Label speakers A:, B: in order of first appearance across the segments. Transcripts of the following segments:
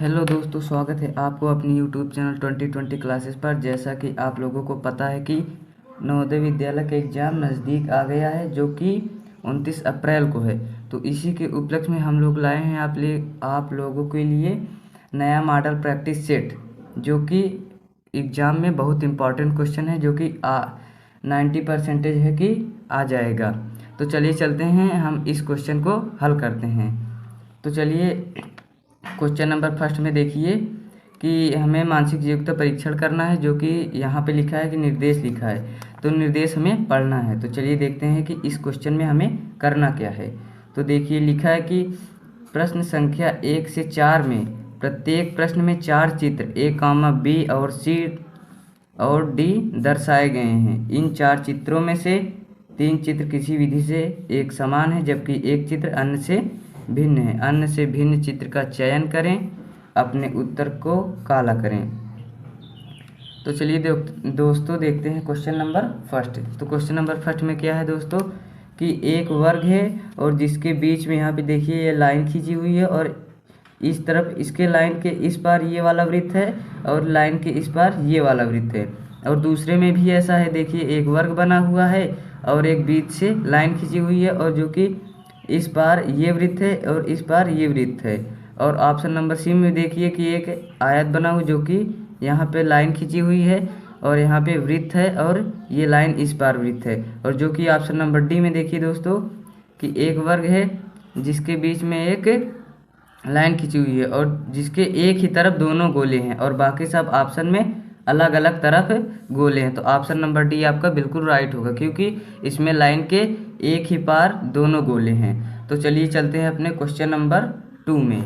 A: Hello दोस्तों, स्वागत है आपको अपनी यूट्यूब चैनल 2020 क्लासेस पर। जैसा कि आप लोगों को पता है कि नवोदय विद्यालय का एग्ज़ाम नज़दीक आ गया है, जो कि 29 अप्रैल को है। तो इसी के उपलक्ष्य में हम लोग लाए हैं आप लोगों के लिए नया मॉडल प्रैक्टिस सेट, जो कि एग्ज़ाम में बहुत इम्पॉर्टेंट क्वेश्चन है, जो कि 90% है कि आ जाएगा। तो चलिए चलते हैं, हम इस क्वेश्चन को हल करते हैं। तो चलिए क्वेश्चन नंबर फर्स्ट में देखिए कि हमें मानसिक योग्यता परीक्षण करना है, जो कि यहाँ पे लिखा है कि निर्देश लिखा है, तो निर्देश हमें पढ़ना है। तो चलिए देखते हैं कि इस क्वेश्चन में हमें करना क्या है। तो देखिए लिखा है कि प्रश्न संख्या 1 से 4 में प्रत्येक प्रश्न में 4 चित्र A, B और C और D दर्शाए गए हैं। इन 4 चित्रों में से 3 चित्र किसी विधि से एक समान है, जबकि एक चित्र अन्य से भिन्न है। अन्य से भिन्न चित्र का चयन करें, अपने उत्तर को काला करें। तो चलिए दोस्तों देखते हैं क्वेश्चन नंबर फर्स्ट। तो क्वेश्चन नंबर फर्स्ट में क्या है दोस्तों कि एक वर्ग है और जिसके बीच में यहाँ पे देखिए ये लाइन खींची हुई है, और इस तरफ इसके लाइन के इस पार ये वाला वृत्त है और लाइन के इस पार ये वाला वृत्त है। और दूसरे में भी ऐसा है, देखिए एक वर्ग बना हुआ है और एक बीच से लाइन खींची हुई है, और जो कि इस पार ये वृत्त है और इस पार ये वृत्त है। और ऑप्शन नंबर सी में देखिए कि एक आयत बना हुआ, जो कि यहाँ पे लाइन खींची हुई है और यहाँ पे वृत्त है, और ये लाइन इस पार वृत्त है। और जो कि ऑप्शन नंबर डी में देखिए दोस्तों कि एक वर्ग है जिसके बीच में एक लाइन खींची हुई है और जिसके एक ही तरफ दोनों गोले हैं, और बाकी सब ऑप्शन में अलग अलग तरफ गोले हैं। तो ऑप्शन नंबर डी आपका बिल्कुल राइट होगा, क्योंकि इसमें लाइन के एक ही पार दोनों गोले हैं। तो चलिए चलते हैं अपने क्वेश्चन नंबर 2 में।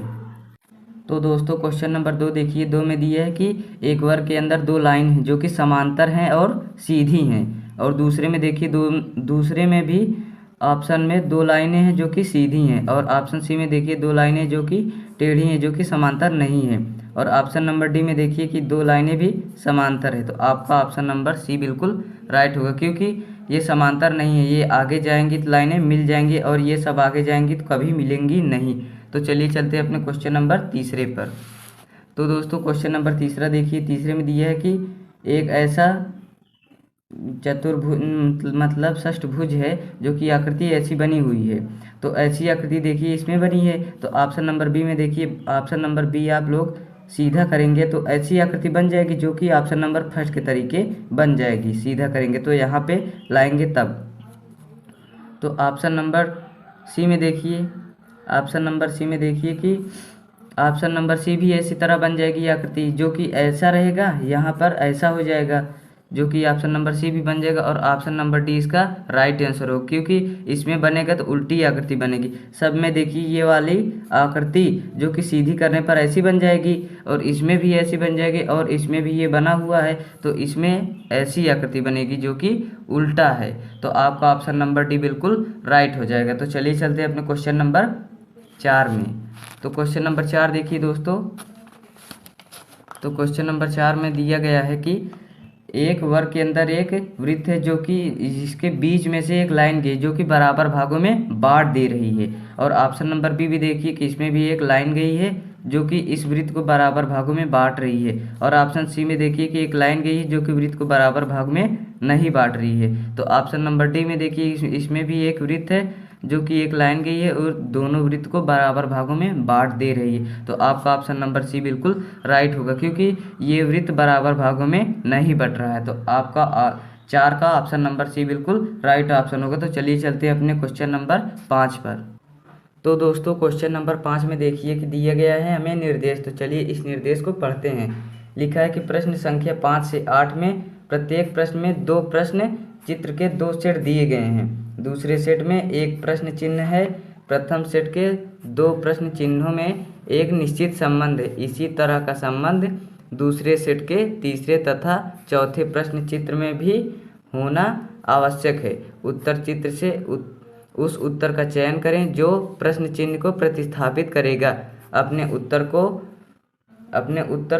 A: तो दोस्तों क्वेश्चन नंबर 2 देखिए, 2 में दिया है कि एक वर्ग के अंदर 2 लाइन हैं जो कि समांतर हैं और सीधी हैं। और दूसरे में देखिए दूसरे में भी ऑप्शन में 2 लाइनें हैं जो कि सीधी हैं, और ऑप्शन सी में देखिए 2 लाइनें जो कि टेढ़ी हैं, जो कि समांतर नहीं है। और ऑप्शन नंबर डी में देखिए कि 2 लाइनें भी समांतर है। तो आपका ऑप्शन नंबर सी बिल्कुल राइट होगा, क्योंकि ये समांतर नहीं है। ये आगे जाएंगी तो लाइनें मिल जाएंगी, और ये सब आगे जाएंगी तो कभी मिलेंगी नहीं। तो चलिए चलते हैं अपने क्वेश्चन नंबर तीसरे पर। तो दोस्तों क्वेश्चन नंबर तीसरा देखिए, तीसरे में दिया है कि एक ऐसा चतुर्भुज मतलब षष्ठभुज है जो कि आकृति ऐसी बनी हुई है। तो ऐसी आकृति देखिए इसमें बनी है। तो ऑप्शन नंबर बी में देखिए, ऑप्शन नंबर बी आप लोग सीधा करेंगे तो ऐसी आकृति बन जाएगी, जो कि ऑप्शन नंबर फर्स्ट के तरीके बन जाएगी। सीधा करेंगे तो यहाँ पे लाएंगे तब। तो ऑप्शन नंबर सी में देखिए, ऑप्शन नंबर सी में देखिए कि ऑप्शन नंबर सी भी ऐसी तरह बन जाएगी आकृति, जो कि ऐसा रहेगा, यहाँ पर ऐसा हो जाएगा, जो कि ऑप्शन नंबर सी भी बन जाएगा। और ऑप्शन नंबर डी इसका राइट आंसर हो, क्योंकि इसमें बनेगा तो उल्टी आकृति बनेगी। सब में देखिए ये वाली आकृति जो कि सीधी करने पर ऐसी बन जाएगी, और इसमें भी ऐसी बन जाएगी, और इसमें भी ये बना हुआ है तो इसमें ऐसी आकृति बनेगी जो कि उल्टा है। तो आपका ऑप्शन नंबर डी बिल्कुल राइट हो जाएगा। तो चलिए चलते हैं अपने क्वेश्चन नंबर 4 में। तो क्वेश्चन नंबर 4 देखिए दोस्तों, तो क्वेश्चन नंबर 4 में दिया गया है कि एक वर्ग के अंदर एक वृत्त है जो कि जिसके बीच में से एक लाइन गई, जो कि बराबर भागों में बांट दे रही है। और ऑप्शन नंबर बी भी देखिए कि इसमें भी एक लाइन गई है जो कि इस वृत्त को बराबर भागों में बांट रही है। और ऑप्शन सी में देखिए कि एक लाइन गई है जो कि वृत्त को बराबर भाग में नहीं बांट रही है। तो ऑप्शन नंबर डी में देखिए इसमें भी एक वृत्त है जो कि एक लाइन गई है और दोनों वृत्त को बराबर भागों में बांट दे रही है। तो आपका ऑप्शन नंबर सी बिल्कुल राइट होगा, क्योंकि ये वृत्त बराबर भागों में नहीं बट रहा है। तो आपका 4 का ऑप्शन नंबर सी बिल्कुल राइट ऑप्शन होगा। तो चलिए चलते हैं अपने क्वेश्चन नंबर 5 पर। तो दोस्तों क्वेश्चन नंबर 5 में देखिए कि दिया गया है हमें निर्देश। तो चलिए इस निर्देश को पढ़ते हैं। लिखा है कि प्रश्न संख्या 5 से 8 में प्रत्येक प्रश्न में 2 प्रश्न चित्र के 2 सेट दिए गए हैं। दूसरे सेट में एक प्रश्न चिन्ह है। प्रथम सेट के 2 प्रश्न चिन्हों में एक निश्चित संबंध है। इसी तरह का संबंध दूसरे सेट के तीसरे तथा चौथे प्रश्न चित्र में भी होना आवश्यक है। उत्तर चित्र से उस उत्तर का चयन करें जो प्रश्न चिन्ह को प्रतिस्थापित करेगा। अपने उत्तर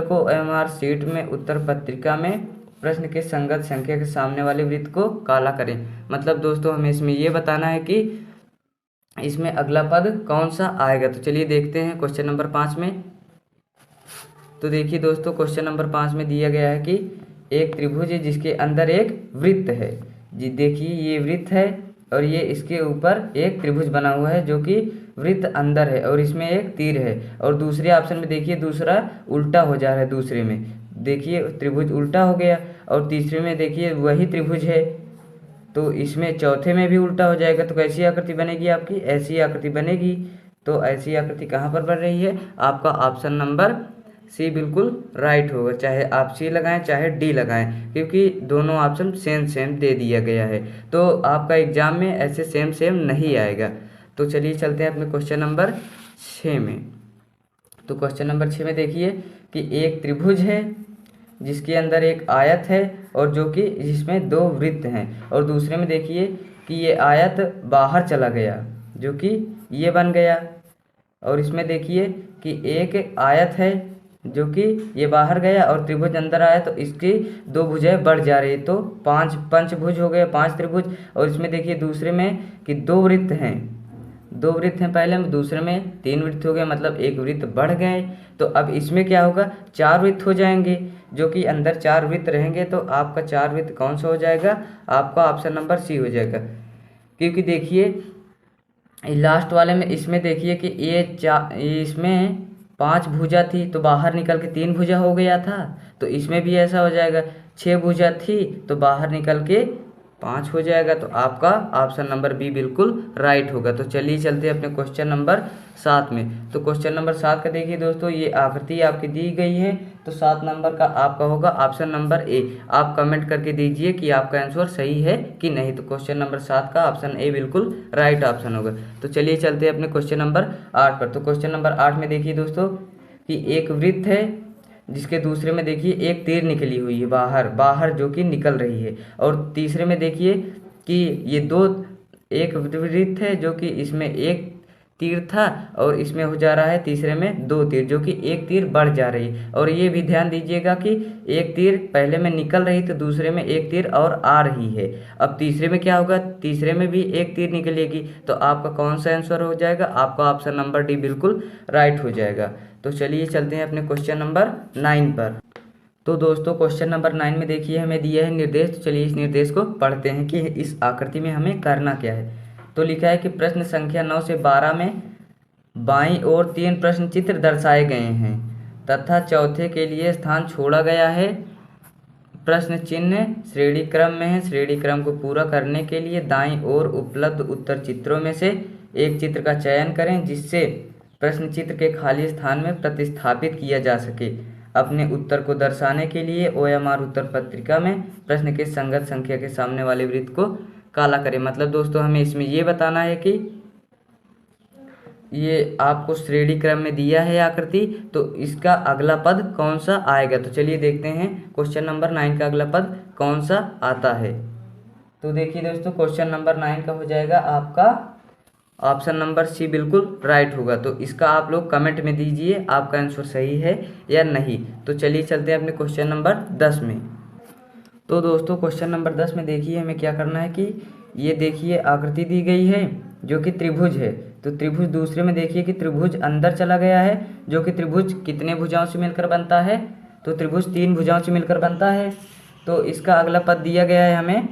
A: को OMR शीट में उत्तर पत्रिका में प्रश्न के संगत संख्या के सामने वाले वृत्त को काला करें। मतलब दोस्तों हमें इसमें ये बताना है कि इसमें अगला पद कौन सा आएगा। तो चलिए देखते हैं क्वेश्चन नंबर 5 में। तो देखिए दोस्तों, क्वेश्चन नंबर 5 में दिया गया है कि एक त्रिभुज है जिसके अंदर एक वृत्त है। जी देखिए, ये वृत्त है और ये इसके ऊपर एक त्रिभुज बना हुआ है जो कि वृत्त अंदर है और इसमें एक तीर है। और दूसरे ऑप्शन में देखिए दूसरा उल्टा हो जा रहा है, दूसरे में देखिए त्रिभुज उल्टा हो गया और तीसरे में देखिए वही त्रिभुज है, तो इसमें चौथे में भी उल्टा हो जाएगा। तो कैसी आकृति बनेगी आपकी? ऐसी आकृति बनेगी। तो ऐसी आकृति कहाँ पर बन रही है? आपका ऑप्शन नंबर सी बिल्कुल राइट होगा, चाहे आप सी लगाएं चाहे डी लगाएं, क्योंकि दोनों ऑप्शन सेम सेम दे दिया गया है। तो आपका एग्जाम में ऐसे सेम सेम नहीं आएगा। तो चलिए चलते हैं अपने क्वेश्चन नंबर 6 में। तो क्वेश्चन नंबर 6 में देखिए कि एक त्रिभुज है जिसके अंदर एक आयत है और जो कि जिसमें दो वृत्त हैं, और दूसरे में देखिए कि ये आयत बाहर चला गया जो कि ये बन गया, और इसमें देखिए कि एक आयत है जो कि ये बाहर गया और त्रिभुज अंदर आया, तो इसकी दो भुजाएं बढ़ जा रही, तो पांच पंचभुज हो गया, 5 त्रिभुज। और इसमें देखिए दूसरे में कि दो वृत्त हैं, पहले में, दूसरे में 3 वृत्त हो गए, मतलब एक वृत्त बढ़ गए। तो अब इसमें क्या होगा? 4 वृत्त हो जाएंगे, जो कि अंदर 4 वृत्त रहेंगे। तो आपका 4 वृत्त कौन सा हो जाएगा? आपका ऑप्शन नंबर सी हो जाएगा। क्योंकि देखिए लास्ट वाले में इसमें देखिए कि इसमें 5 भुजा थी तो बाहर निकल के 3 भुजा हो गया था, तो इसमें भी ऐसा हो जाएगा। 6 भुजा थी तो बाहर निकल के 5 हो जाएगा। तो आपका ऑप्शन नंबर बी बिल्कुल राइट होगा। तो चलिए चलते हैं अपने क्वेश्चन नंबर 7 में। तो क्वेश्चन नंबर 7 का देखिए दोस्तों, ये आकृति आपकी दी गई है, तो 7 नंबर का आपका होगा ऑप्शन नंबर ए। आप कमेंट करके दीजिए कि आपका आंसर सही है कि नहीं। तो क्वेश्चन नंबर 7 का ऑप्शन ए बिल्कुल राइट ऑप्शन होगा। तो चलिए चलते हैं अपने क्वेश्चन नंबर 8 पर। तो क्वेश्चन नंबर 8 में देखिए दोस्तों कि एक वृत्त है जिसके दूसरे में देखिए एक तीर निकली हुई है बाहर जो कि निकल रही है, और तीसरे में देखिए कि ये एक वृत्त है जो कि इसमें एक तीर था और इसमें हो जा रहा है तीसरे में 2 तीर, जो कि एक तीर बढ़ जा रही है। और ये भी ध्यान दीजिएगा कि एक तीर पहले में निकल रही तो दूसरे में एक तीर और आ रही है। अब तीसरे में क्या होगा? तीसरे में भी एक तीर निकलेगी। तो आपका कौन सा आंसर हो जाएगा? आपका ऑप्शन नंबर डी बिल्कुल राइट हो जाएगा। तो चलिए चलते हैं अपने क्वेश्चन नंबर 9 पर। तो दोस्तों क्वेश्चन नंबर 9 में देखिए हमें दिया है निर्देश। तो चलिए इस निर्देश को पढ़ते हैं कि इस आकृति में हमें करना क्या है। तो लिखा है कि प्रश्न संख्या 9 से 12 में बाईं ओर 3 प्रश्न चित्र दर्शाए गए हैं तथा चौथे के लिए स्थान छोड़ा गया है। प्रश्न चिन्ह श्रेणी क्रम में है। श्रेणी क्रम को पूरा करने के लिए दाईं ओर उपलब्ध उत्तर चित्रों में से एक चित्र का चयन करें जिससे प्रश्न चित्र के खाली स्थान में प्रतिस्थापित किया जा सके। अपने उत्तर को दर्शाने के लिए OMR उत्तर पत्रिका में प्रश्न के संगत संख्या के सामने वाले वृत्त को काला करें। मतलब दोस्तों हमें इसमें ये बताना है कि ये आपको श्रेणी क्रम में दिया है आकृति, तो इसका अगला पद कौन सा आएगा। तो चलिए देखते हैं क्वेश्चन नंबर 9 का अगला पद कौन सा आता है। तो देखिए दोस्तों क्वेश्चन नंबर 9 का हो जाएगा आपका ऑप्शन नंबर सी बिल्कुल राइट होगा। तो इसका आप लोग कमेंट में दीजिए आपका आंसर सही है या नहीं। तो चलिए चलते हैं अपने क्वेश्चन नंबर 10 में। तो दोस्तों क्वेश्चन नंबर 10 में देखिए हमें क्या करना है कि ये देखिए आकृति दी गई है जो कि त्रिभुज है। तो त्रिभुज दूसरे में देखिए कि त्रिभुज अंदर चला गया है, जो कि त्रिभुज कितने भुजाओं से मिलकर बनता है? तो त्रिभुज 3 भुजाओं से मिलकर बनता है। तो इसका अगला पद दिया गया है हमें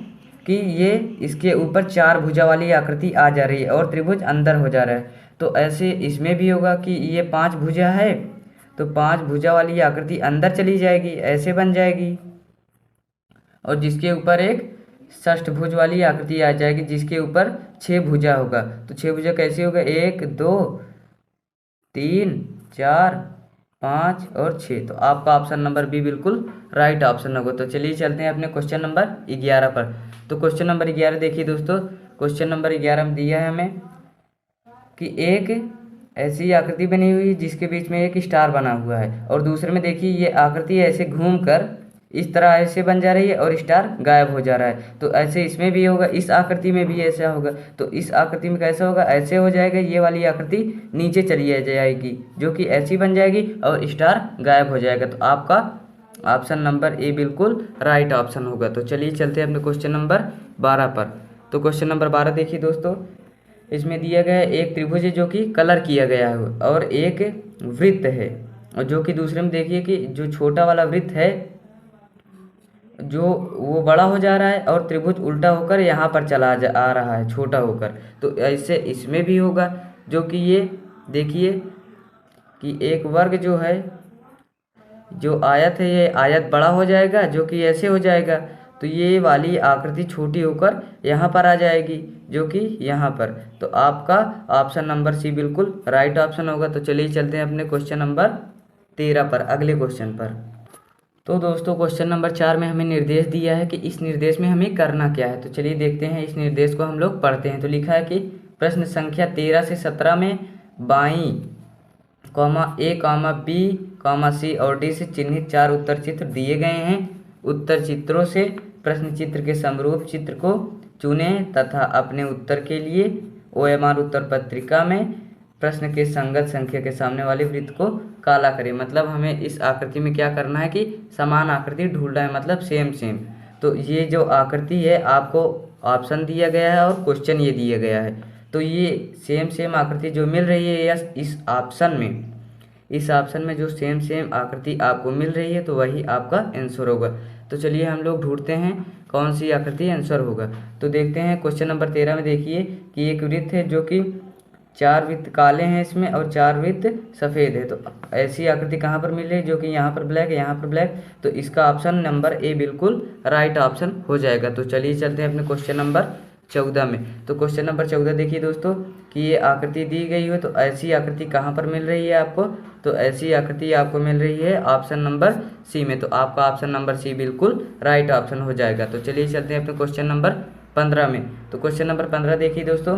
A: कि ये इसके ऊपर 4 भुजा वाली आकृति आ जा रही है और त्रिभुज अंदर हो जा रहा है। तो ऐसे इसमें भी होगा कि ये 5 भुजा है तो 5 भुजा वाली आकृति अंदर चली जाएगी, ऐसे बन जाएगी, और जिसके ऊपर एक षष्ठभुज वाली आकृति आ जाएगी जिसके ऊपर 6 भुजा होगा। तो 6 भुजा कैसे होगा? 1 2 3 4 5 और 6। तो आपका ऑप्शन नंबर बी बिल्कुल राइट ऑप्शन होगा। तो चलिए चलते हैं अपने क्वेश्चन नंबर 11 पर। तो क्वेश्चन नंबर 11 देखिए दोस्तों, क्वेश्चन नंबर 11 में दिया है हमें कि एक ऐसी आकृति बनी हुई है जिसके बीच में एक स्टार बना हुआ है, और दूसरे में देखिए ये आकृति ऐसे घूमकर इस तरह ऐसे बन जा रही है और स्टार गायब हो जा रहा है। तो ऐसे इसमें भी होगा, इस आकृति में भी ऐसा होगा। तो इस आकृति में कैसा होगा? ऐसे हो जाएगा, ये वाली आकृति नीचे चली जाएगी जो कि ऐसी बन जाएगी और स्टार गायब हो जाएगा। तो आपका ऑप्शन नंबर ए बिल्कुल राइट ऑप्शन होगा। तो चलिए चलते हैं अपने क्वेश्चन नंबर 12 पर। तो क्वेश्चन नंबर 12 देखिए दोस्तों, इसमें दिया गया है एक त्रिभुज है जो कि कलर किया गया है और एक वृत्त है और जो कि दूसरे में देखिए कि जो छोटा वाला वृत्त है जो वो बड़ा हो जा रहा है और त्रिभुज उल्टा होकर यहाँ पर आ रहा है छोटा होकर। तो ऐसे इसमें भी होगा, जो कि ये देखिए कि एक वर्ग जो है, जो आयत है, ये आयत बड़ा हो जाएगा जो कि ऐसे हो जाएगा। तो ये वाली आकृति छोटी होकर यहाँ पर आ जाएगी जो कि यहाँ पर। तो आपका ऑप्शन नंबर सी बिल्कुल राइट ऑप्शन होगा। तो चलिए चलते हैं अपने क्वेश्चन नंबर 13 पर, अगले क्वेश्चन पर। तो दोस्तों क्वेश्चन नंबर 4 में हमें निर्देश दिया है कि इस निर्देश में हमें करना क्या है। तो चलिए देखते हैं, इस निर्देश को हम लोग पढ़ते हैं। तो लिखा है कि प्रश्न संख्या 13 से 17 में बाईं ए, बी, सी और डी से चिन्हित 4 उत्तर चित्र दिए गए हैं। उत्तर चित्रों से प्रश्न चित्र के समरूप चित्र को चुनें तथा अपने उत्तर के लिए OMR उत्तर पत्रिका में प्रश्न के संगत संख्या के सामने वाले वृत्त को काला करें। मतलब हमें इस आकृति में क्या करना है कि समान आकृति ढूंढना है, मतलब सेम सेम। तो ये जो आकृति है आपको ऑप्शन दिया गया है और क्वेश्चन ये दिया गया है। तो ये सेम सेम आकृति जो मिल रही है या इस ऑप्शन में जो सेम सेम आकृति आपको मिल रही है तो वही आपका आंसर होगा। तो चलिए हम लोग ढूंढते हैं कौन सी आकृति आंसर होगा। तो देखते हैं क्वेश्चन नंबर 13 में देखिए कि एक वृत्त है जो कि 4 वृत्त काले हैं इसमें और 4 वृत्त सफ़ेद है। तो ऐसी आकृति कहाँ पर मिल रही है, जो कि यहाँ पर ब्लैक है, यहाँ पर ब्लैक। तो इसका ऑप्शन नंबर ए बिल्कुल राइट ऑप्शन हो जाएगा। तो चलिए चलते हैं अपने क्वेश्चन नंबर 14 में। तो क्वेश्चन नंबर 14 देखिए दोस्तों कि ये आकृति दी गई हो, तो ऐसी आकृति कहाँ पर मिल रही है आपको। तो ऐसी आकृति आपको मिल रही है ऑप्शन नंबर सी में। तो आपका ऑप्शन नंबर सी बिल्कुल राइट ऑप्शन हो जाएगा। तो चलिए चलते हैं अपने क्वेश्चन नंबर 15 में। तो क्वेश्चन नंबर 15 देखिए दोस्तों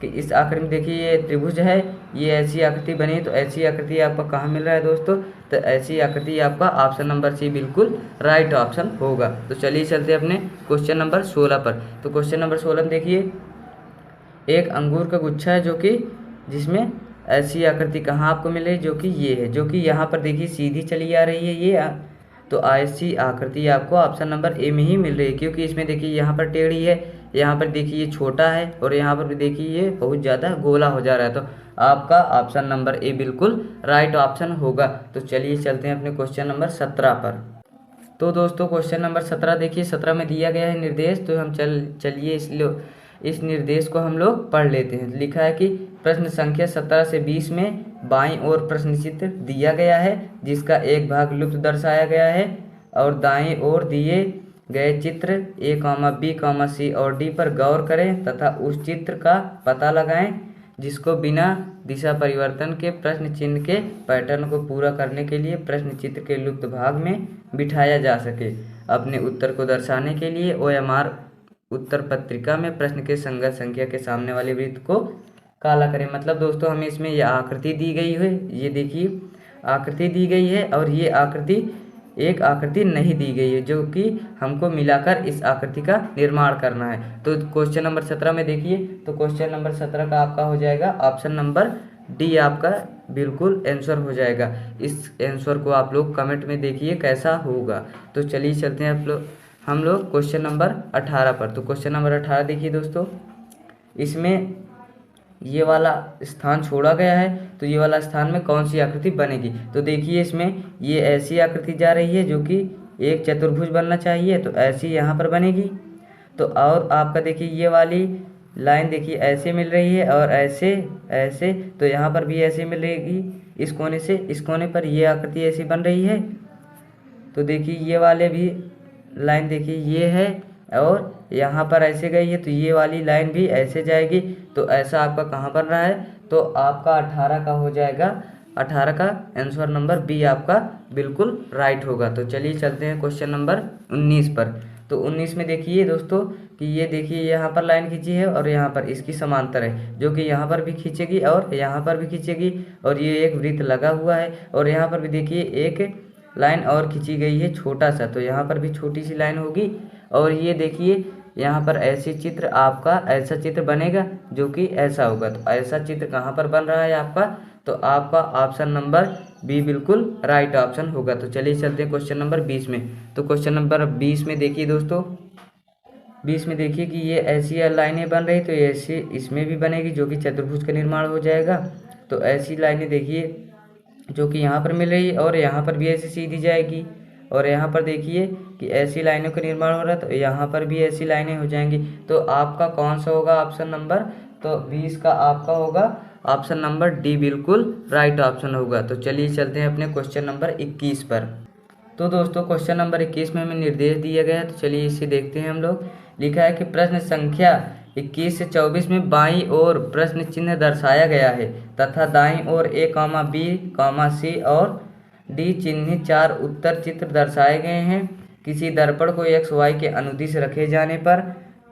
A: कि इस आकृति में देखिए ये त्रिभुज है, ये ऐसी आकृति बनी है। तो ऐसी आकृति आपको कहाँ मिल रहा है दोस्तों, तो ऐसी आकृति आपका ऑप्शन नंबर सी बिल्कुल राइट ऑप्शन होगा। तो चलिए चलते हैं अपने क्वेश्चन नंबर 16 पर। तो क्वेश्चन नंबर 16 में देखिए एक अंगूर का गुच्छा है जो कि जिसमें ऐसी आकृति कहाँ आपको मिल रही है, जो कि ये है, जो कि यहाँ पर देखिए सीधी चली आ रही है ये। तो ऐसी आकृति आपको ऑप्शन नंबर ए में ही मिल रही है, क्योंकि इसमें देखिए यहाँ पर टेढ़ी है, यहाँ पर देखिए ये छोटा है और यहाँ पर भी देखिए ये बहुत ज़्यादा गोला हो जा रहा है। तो आपका ऑप्शन नंबर ए बिल्कुल राइट ऑप्शन होगा। तो चलिए चलते हैं अपने क्वेश्चन नंबर 17 पर। तो दोस्तों क्वेश्चन नंबर 17 देखिए, 17 में दिया गया है निर्देश। तो हम चलिए इस निर्देश को हम लोग पढ़ लेते हैं। लिखा है कि प्रश्न संख्या 17 से 20 में बाईं ओर प्रश्न चित्र दिया गया है जिसका एक भाग लुप्त दर्शाया गया है, और दाईं ओर दिए गए चित्र ए, बी, सी और डी पर गौर करें तथा उस चित्र का पता लगाएं जिसको बिना दिशा परिवर्तन के प्रश्न चिन्ह के पैटर्न को पूरा करने के लिए प्रश्न चित्र के लुप्त भाग में बिठाया जा सके। अपने उत्तर को दर्शाने के लिए OMR उत्तर पत्रिका में प्रश्न के संगत संख्या के सामने वाले वृत्त को काला करें। मतलब दोस्तों हमें इसमें यह आकृति दी गई है, ये देखिए आकृति दी गई है और ये आकृति एक आकृति नहीं दी गई है, जो कि हमको मिलाकर इस आकृति का निर्माण करना है। तो क्वेश्चन नंबर 17 में देखिए, तो क्वेश्चन नंबर 17 का आपका हो जाएगा ऑप्शन नंबर डी, आपका बिल्कुल आंसर हो जाएगा। इस आंसर को आप लोग कमेंट में देखिए कैसा होगा। तो चलिए चलते हैं हम लोग क्वेश्चन नंबर 18 पर। तो क्वेश्चन नंबर 18 देखिए दोस्तों, इसमें ये वाला स्थान छोड़ा गया है, तो ये वाला स्थान में कौन सी आकृति बनेगी। तो देखिए इसमें ये ऐसी आकृति जा रही है जो कि एक चतुर्भुज बनना चाहिए, तो ऐसी यहाँ पर बनेगी। तो और आपका देखिए ये वाली लाइन देखिए ऐसे मिल रही है और ऐसे ऐसे, तो यहाँ पर भी ऐसे मिलेगी। इस कोने से इस कोने पर ये आकृति ऐसी बन रही है। तो देखिए ये वाले भी लाइन देखिए ये है और यहाँ पर ऐसे गई है, तो ये वाली लाइन भी ऐसे जाएगी। तो ऐसा आपका कहाँ बन रहा है, तो आपका 18 का हो जाएगा। 18 का आंसर नंबर बी आपका बिल्कुल राइट होगा। तो चलिए चलते हैं क्वेश्चन नंबर 19 पर। तो 19 में देखिए दोस्तों कि ये देखिए यहाँ पर लाइन खींची है और यहाँ पर इसकी समांतर है, जो कि यहाँ पर भी खींचेगी और यहाँ पर भी खींचेगी, और ये एक वृत्त लगा हुआ है और यहाँ पर भी देखिए एक लाइन और खींची गई है छोटा सा, तो यहाँ पर भी छोटी सी लाइन होगी। और ये देखिए यहाँ पर ऐसी चित्र आपका ऐसा चित्र बनेगा जो कि ऐसा होगा। तो ऐसा चित्र कहाँ पर बन रहा है आपका, तो आपका ऑप्शन नंबर बी बिल्कुल राइट ऑप्शन होगा। तो चलिए चलते हैं क्वेश्चन नंबर 20 में। तो क्वेश्चन नंबर 20 में देखिए दोस्तों, 20 में देखिए कि ये ऐसी लाइनें बन रही, तो ऐसे इसमें भी बनेगी जो कि चतुर्भुज का निर्माण हो जाएगा। तो ऐसी लाइनें देखिए जो कि यहाँ पर मिल रही है, और यहाँ पर भी ऐसी सीधी जाएगी, और यहाँ पर देखिए कि ऐसी लाइनों का निर्माण हो रहा है, तो यहाँ पर भी ऐसी लाइनें हो जाएंगी। तो आपका कौन सा होगा ऑप्शन नंबर, तो 20 का आपका होगा ऑप्शन नंबर डी बिल्कुल राइट ऑप्शन होगा। तो चलिए चलते हैं अपने क्वेश्चन नंबर 21 पर। तो दोस्तों क्वेश्चन नंबर 21 में हमें निर्देश दिया गया है, तो चलिए इसे देखते हैं हम लोग। लिखा है कि प्रश्न संख्या 21 से 24 में बाईं ओर प्रश्न चिन्ह दर्शाया गया है तथा दाईं ओर A, B, C और D चिन्हित 4 उत्तर चित्र दर्शाए गए हैं। किसी दर्पण को x, y के अनुदिश रखे जाने पर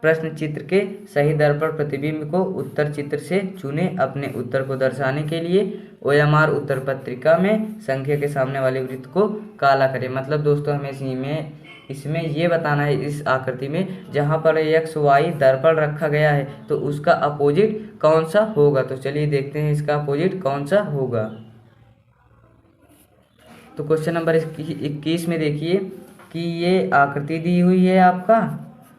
A: प्रश्न चित्र के सही दर्पण प्रतिबिंब को उत्तर चित्र से चुने। अपने उत्तर को दर्शाने के लिए OMR उत्तर पत्रिका में संख्या के सामने वाले वृत्त को काला करें। मतलब दोस्तों हमें इसमें ये बताना है, इस आकृति में जहाँ पर x, y दर्पण रखा गया है तो उसका अपोजिट कौन सा होगा। तो चलिए देखते हैं इसका अपोजिट कौन सा होगा। तो क्वेश्चन नंबर 21 में देखिए कि ये आकृति दी हुई है आपका,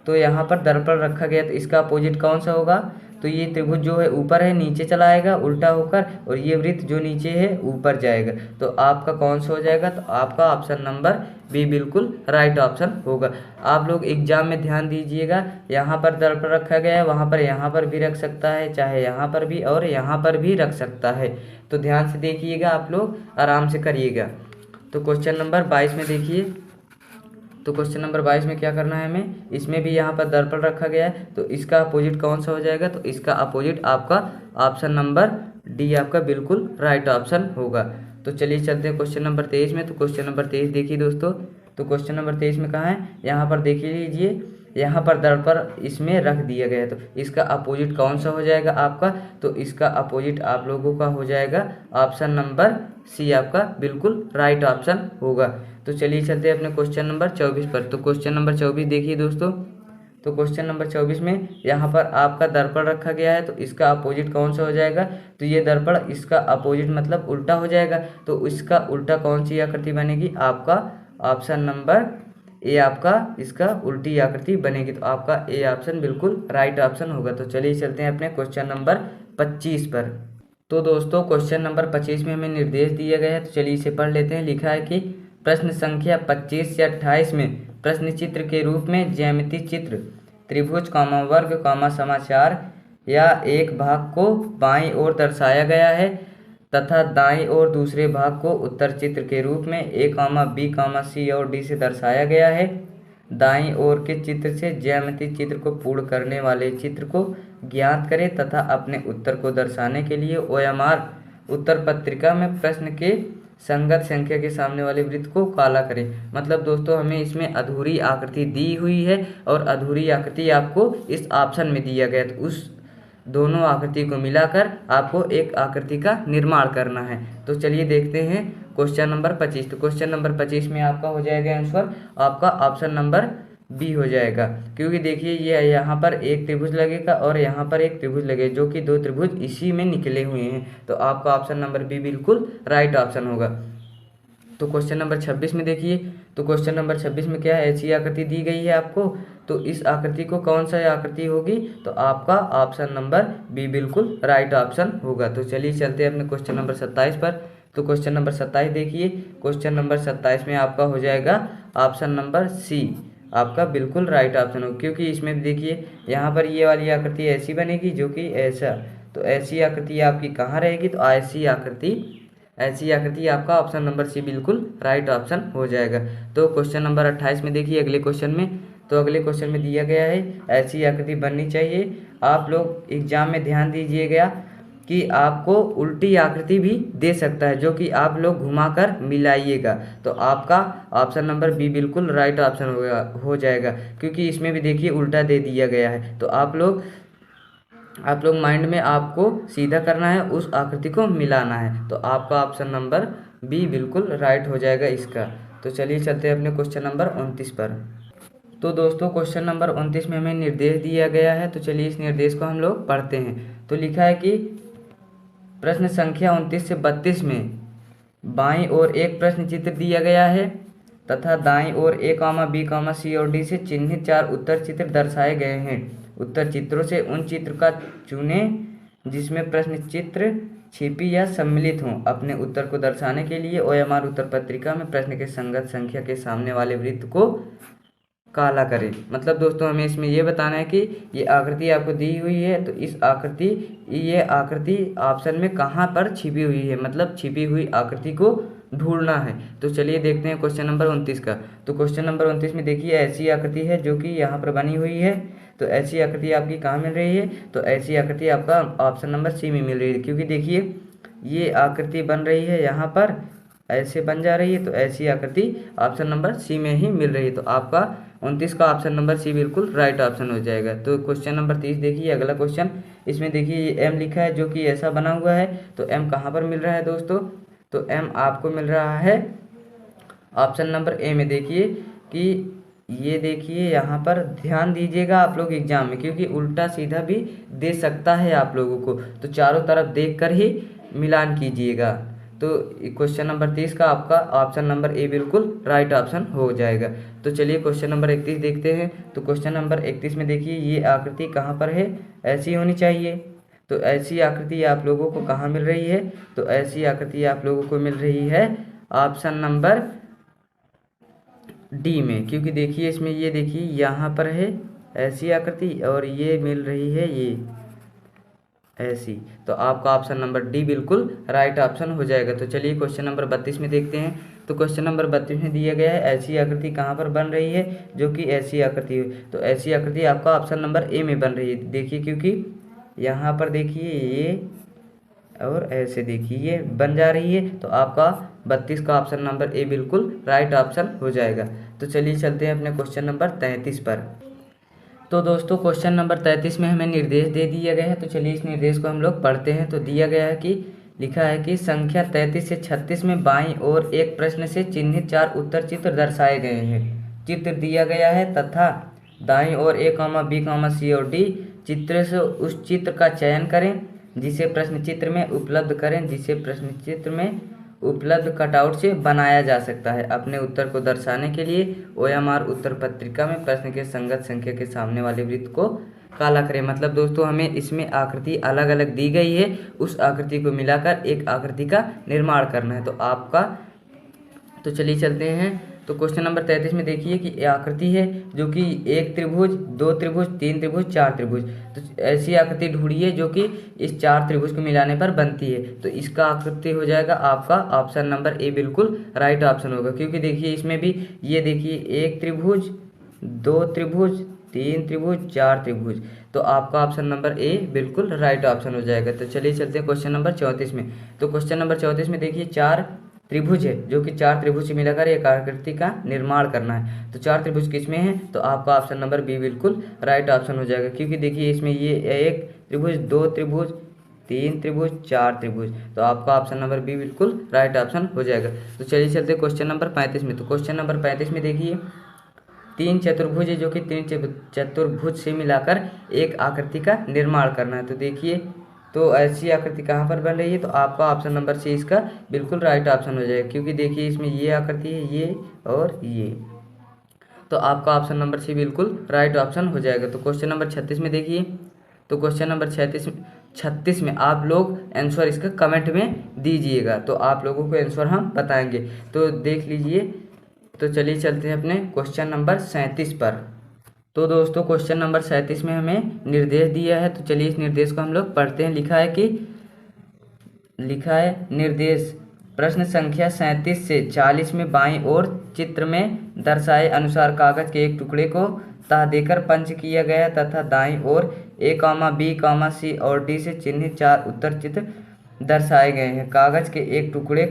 A: तो यहाँ पर दर्पण रखा गया, तो इसका अपोजिट कौन सा होगा। तो ये त्रिभुज जो है ऊपर है नीचे चला आएगा उल्टा होकर, और ये वृत्त जो नीचे है ऊपर जाएगा। तो आपका कौन सा हो जाएगा, तो आपका ऑप्शन नंबर बी बिल्कुल राइट ऑप्शन होगा। आप लोग एग्जाम में ध्यान दीजिएगा, यहाँ पर दर्पण रखा गया है, वहाँ पर यहाँ पर भी रख सकता है, चाहे यहाँ पर भी और यहाँ पर भी रख सकता है। तो ध्यान से देखिएगा, आप लोग आराम से करिएगा। तो क्वेश्चन नंबर 22 में देखिए, तो क्वेश्चन नंबर 22 में क्या करना है हमें, इसमें भी यहाँ पर दर्पण रखा गया है, तो इसका अपोजिट कौन सा हो जाएगा। तो इसका अपोजिट आपका ऑप्शन नंबर डी आपका बिल्कुल राइट ऑप्शन होगा। तो चलिए चलते हैं क्वेश्चन नंबर 23 में। तो क्वेश्चन नंबर 23 देखिए दोस्तों, तो क्वेश्चन नंबर 23 में कहाँ है, यहाँ पर देख लीजिए, यहाँ पर दर्पण इसमें रख दिया गया है, तो इसका अपोजिट कौन सा हो जाएगा आपका। तो इसका अपोजिट आप लोगों का हो जाएगा ऑप्शन नंबर सी आपका बिल्कुल राइट ऑप्शन होगा। तो चलिए चलते हैं अपने क्वेश्चन नंबर 24 पर। तो क्वेश्चन नंबर 24 देखिए दोस्तों, तो क्वेश्चन नंबर 24 में यहाँ पर आपका दर्पण रखा गया है, तो इसका अपोजिट कौन सा हो जाएगा। तो ये दर्पण इसका अपोजिट मतलब उल्टा हो जाएगा, तो इसका उल्टा कौन सी आकृति बनेगी, आपका ऑप्शन नंबर ए आपका इसका उल्टी आकृति बनेगी। तो आपका ए ऑप्शन बिल्कुल राइट ऑप्शन होगा। तो चलिए चलते हैं अपने क्वेश्चन नंबर 25 पर। तो दोस्तों क्वेश्चन नंबर 25 में हमें निर्देश दिया गया है, तो चलिए इसे पढ़ लेते हैं। लिखा है कि प्रश्न संख्या 25 से 28 में प्रश्न चित्र के रूप में ज्यामितीय चित्र त्रिभुज, वर्ग, समाचार या एक भाग को बाईं ओर दर्शाया गया है तथा दाईं ओर दूसरे भाग को उत्तर चित्र के रूप में A, B, C और D से दर्शाया गया है। दाईं ओर के चित्र से ज्यामितीय चित्र को पूर्ण करने वाले चित्र को ज्ञात करें तथा अपने उत्तर को दर्शाने के लिए OMR उत्तर पत्रिका में प्रश्न के संगत संख्या के सामने वाले वृत्त को काला करें। मतलब दोस्तों हमें इसमें अधूरी आकृति दी हुई है और अधूरी आकृति आपको इस ऑप्शन में दिया गया, तो उस दोनों आकृति को मिलाकर आपको एक आकृति का निर्माण करना है। तो चलिए देखते हैं क्वेश्चन नंबर 25। तो क्वेश्चन नंबर 25 में आपका हो जाएगा आंसर आपका ऑप्शन नंबर बी हो जाएगा, क्योंकि देखिए ये यहाँ पर एक त्रिभुज लगेगा और यहाँ पर एक त्रिभुज लगेगा, जो कि दो त्रिभुज इसी में निकले हुए हैं। तो आपका ऑप्शन नंबर बी बिल्कुल राइट ऑप्शन होगा। तो क्वेश्चन नंबर 26 में देखिए, तो क्वेश्चन नंबर 26 में क्या है, ऐसी आकृति दी गई है आपको, तो इस आकृति को कौन सा आकृति होगी। तो आपका ऑप्शन नंबर बी बिल्कुल राइट ऑप्शन होगा। तो चलिए चलते हैं अपने क्वेश्चन नंबर 27 पर। तो क्वेश्चन नंबर 27 देखिए, क्वेश्चन नंबर 27 में आपका हो जाएगा ऑप्शन नंबर सी आपका बिल्कुल राइट ऑप्शन हो, क्योंकि इसमें देखिए यहाँ पर ये वाली आकृति ऐसी बनेगी जो कि ऐसा, तो ऐसी आकृति आपकी कहाँ रहेगी, तो ऐसी आकृति आपका ऑप्शन नंबर सी बिल्कुल राइट ऑप्शन हो जाएगा। तो क्वेश्चन नंबर 28 में देखिए अगले क्वेश्चन में, तो अगले क्वेश्चन में दिया गया है ऐसी आकृति बननी चाहिए। आप लोग एग्जाम में ध्यान दीजिएगा कि आपको उल्टी आकृति भी दे सकता है, जो कि आप लोग घुमाकर मिलाइएगा। तो आपका ऑप्शन नंबर बी बिल्कुल राइट ऑप्शन हो जाएगा, क्योंकि इसमें भी देखिए उल्टा दे दिया गया है। तो आप लोग माइंड में आपको सीधा करना है, उस आकृति को मिलाना है। तो आपका ऑप्शन नंबर बी बिल्कुल राइट हो जाएगा इसका। तो चलिए चलते हैं अपने क्वेश्चन नंबर 29 पर। तो दोस्तों क्वेश्चन नंबर 29 में हमें निर्देश दिया गया है, तो चलिए इस निर्देश को हम लोग पढ़ते हैं। तो लिखा है कि प्रश्न संख्या 29 से 32 में बाईं ओर एक प्रश्न चित्र दिया गया है तथा दाईं ओर A, B, C और D से चिन्हित 4 उत्तर चित्र दर्शाए गए हैं। उत्तर चित्रों से उन चित्र का चुने जिसमें प्रश्न चित्र छिपी या सम्मिलित हों। अपने उत्तर को दर्शाने के लिए OMR उत्तर पत्रिका में प्रश्न के संगत संख्या के सामने वाले वृत्त को काला करें। मतलब दोस्तों हमें इसमें ये बताना है कि ये आकृति आपको दी हुई है, तो ये आकृति ऑप्शन में कहाँ पर छिपी हुई है, मतलब छिपी हुई आकृति को ढूंढना है। तो चलिए देखते हैं क्वेश्चन नंबर 29 का। तो क्वेश्चन नंबर 29 में देखिए ऐसी आकृति है जो कि यहाँ पर बनी हुई है। तो ऐसी आकृति आपकी कहाँ मिल रही है, तो ऐसी आकृति आपका ऑप्शन नंबर सी में मिल रही है। क्योंकि देखिए ये आकृति बन रही है यहाँ पर ऐसे बन जा रही है, तो ऐसी आकृति ऑप्शन नंबर सी में ही मिल रही है। तो आपका 29 का ऑप्शन नंबर सी बिल्कुल राइट ऑप्शन हो जाएगा। तो क्वेश्चन नंबर 30 देखिए अगला क्वेश्चन। इसमें देखिए ये एम लिखा है जो कि ऐसा बना हुआ है। तो एम कहाँ पर मिल रहा है दोस्तों, तो एम आपको मिल रहा है ऑप्शन नंबर ए में। देखिए कि ये देखिए यहाँ पर ध्यान दीजिएगा आप लोग एग्जाम में, क्योंकि उल्टा सीधा भी दे सकता है आप लोगों को, तो चारों तरफ देखकर ही मिलान कीजिएगा। तो क्वेश्चन नंबर 30 का आपका ऑप्शन नंबर ए बिल्कुल राइट ऑप्शन हो जाएगा। तो चलिए क्वेश्चन नंबर 31 देखते हैं। तो क्वेश्चन नंबर 31 में देखिए ये आकृति कहाँ पर है, ऐसी होनी चाहिए। तो ऐसी आकृति आप लोगों को कहाँ मिल रही है, तो ऐसी आकृति आप लोगों को मिल रही है ऑप्शन नंबर डी में। क्योंकि देखिए इसमें ये देखिए यहाँ पर है ऐसी आकृति और ये मिल रही है ये ऐसी। तो आपका ऑप्शन नंबर डी बिल्कुल राइट ऑप्शन हो जाएगा। तो चलिए क्वेश्चन नंबर 32 में देखते हैं। तो क्वेश्चन नंबर 32 में दिया गया है ऐसी आकृति कहाँ पर बन रही है, जो कि ऐसी आकृति है। तो ऐसी आकृति आपका ऑप्शन नंबर ए में बन रही है। देखिए क्योंकि यहाँ पर देखिए ये और ऐसे देखिए ये बन जा रही है, तो आपका 32 का ऑप्शन नंबर ए बिल्कुल राइट ऑप्शन हो जाएगा। तो चलिए चलते हैं अपने क्वेश्चन नंबर 33 पर। तो दोस्तों क्वेश्चन नंबर 33 में हमें निर्देश दे दिया गया है। तो चलिए इस निर्देश को हम लोग पढ़ते हैं। तो दिया गया है कि लिखा है कि संख्या 33 से 36 में बाईं ओर एक प्रश्न से चिन्हित 4 उत्तर चित्र दर्शाए गए हैं। चित्र दिया गया है तथा दाईं ओर A, B, C और D चित्र से उस चित्र का चयन करें जिसे प्रश्न चित्र में उपलब्ध कटआउट से बनाया जा सकता है। अपने उत्तर को दर्शाने के लिए OMR उत्तर पत्रिका में प्रश्न के संगत संख्या के सामने वाले वृत्त को काला करें। मतलब दोस्तों हमें इसमें आकृति अलग अलग दी गई है, उस आकृति को मिलाकर एक आकृति का निर्माण करना है। तो चलिए चलते हैं। तो क्वेश्चन नंबर 33 में देखिए कि ये आकृति है जो कि एक त्रिभुज, दो त्रिभुज, तीन त्रिभुज, चार त्रिभुज। तो ऐसी आकृति ढूंढिए जो कि इस चार त्रिभुज को मिलाने पर बनती है। तो इसका आकृति हो जाएगा आपका ऑप्शन नंबर ए बिल्कुल राइट ऑप्शन होगा। क्योंकि देखिए इसमें भी ये देखिए एक त्रिभुज, दो त्रिभुज, तीन त्रिभुज, चार त्रिभुज। तो आपका ऑप्शन नंबर ए बिल्कुल राइट ऑप्शन हो जाएगा। तो चलिए चलते हैं क्वेश्चन नंबर 34 में। तो क्वेश्चन नंबर 34 में देखिए चार त्रिभुज है जो कि चार त्रिभुज से मिलाकर एक आकृति का निर्माण करना है। तो चार त्रिभुज किसमें है, तो आपका ऑप्शन नंबर बी बिल्कुल राइट ऑप्शन हो जाएगा। क्योंकि देखिए इसमें ये एक त्रिभुज, दो त्रिभुज, तीन त्रिभुज, चार त्रिभुज। तो आपका ऑप्शन नंबर बी बिल्कुल राइट ऑप्शन हो जाएगा। तो चलिए चलते क्वेश्चन नंबर 35 में। तो क्वेश्चन नंबर 35 में देखिए तीन चतुर्भुज है जो कि तीन चतुर्भुज से मिलाकर एक आकृति का निर्माण करना है। तो देखिए तो ऐसी आकृति कहाँ पर बन रही है, तो आपका ऑप्शन नंबर सी इसका बिल्कुल राइट ऑप्शन हो जाएगा। क्योंकि देखिए इसमें ये आकृति है, ये और ये। तो आपका ऑप्शन नंबर सी बिल्कुल राइट ऑप्शन हो जाएगा। तो क्वेश्चन नंबर 36 में देखिए। तो क्वेश्चन नंबर 36 में आप लोग आंसर इसका कमेंट में दीजिएगा, तो आप लोगों को आंसर हम बताएंगे। तो देख लीजिए। तो चलिए चलते हैं अपने क्वेश्चन नंबर 37 पर। तो दोस्तों क्वेश्चन नंबर 37 में हमें निर्देश दिया है। तो चलिए इस निर्देश को हम लोग पढ़ते हैं। लिखा है निर्देश प्रश्न संख्या 37 से 40 में बाईं ओर चित्र में दर्शाए अनुसार कागज के एक टुकड़े को तह देकर पंच किया गया तथा दाईं ओर A, B, C और D से चिन्हित चार उत्तर चित्र दर्शाए गए हैं। कागज के एक टुकड़े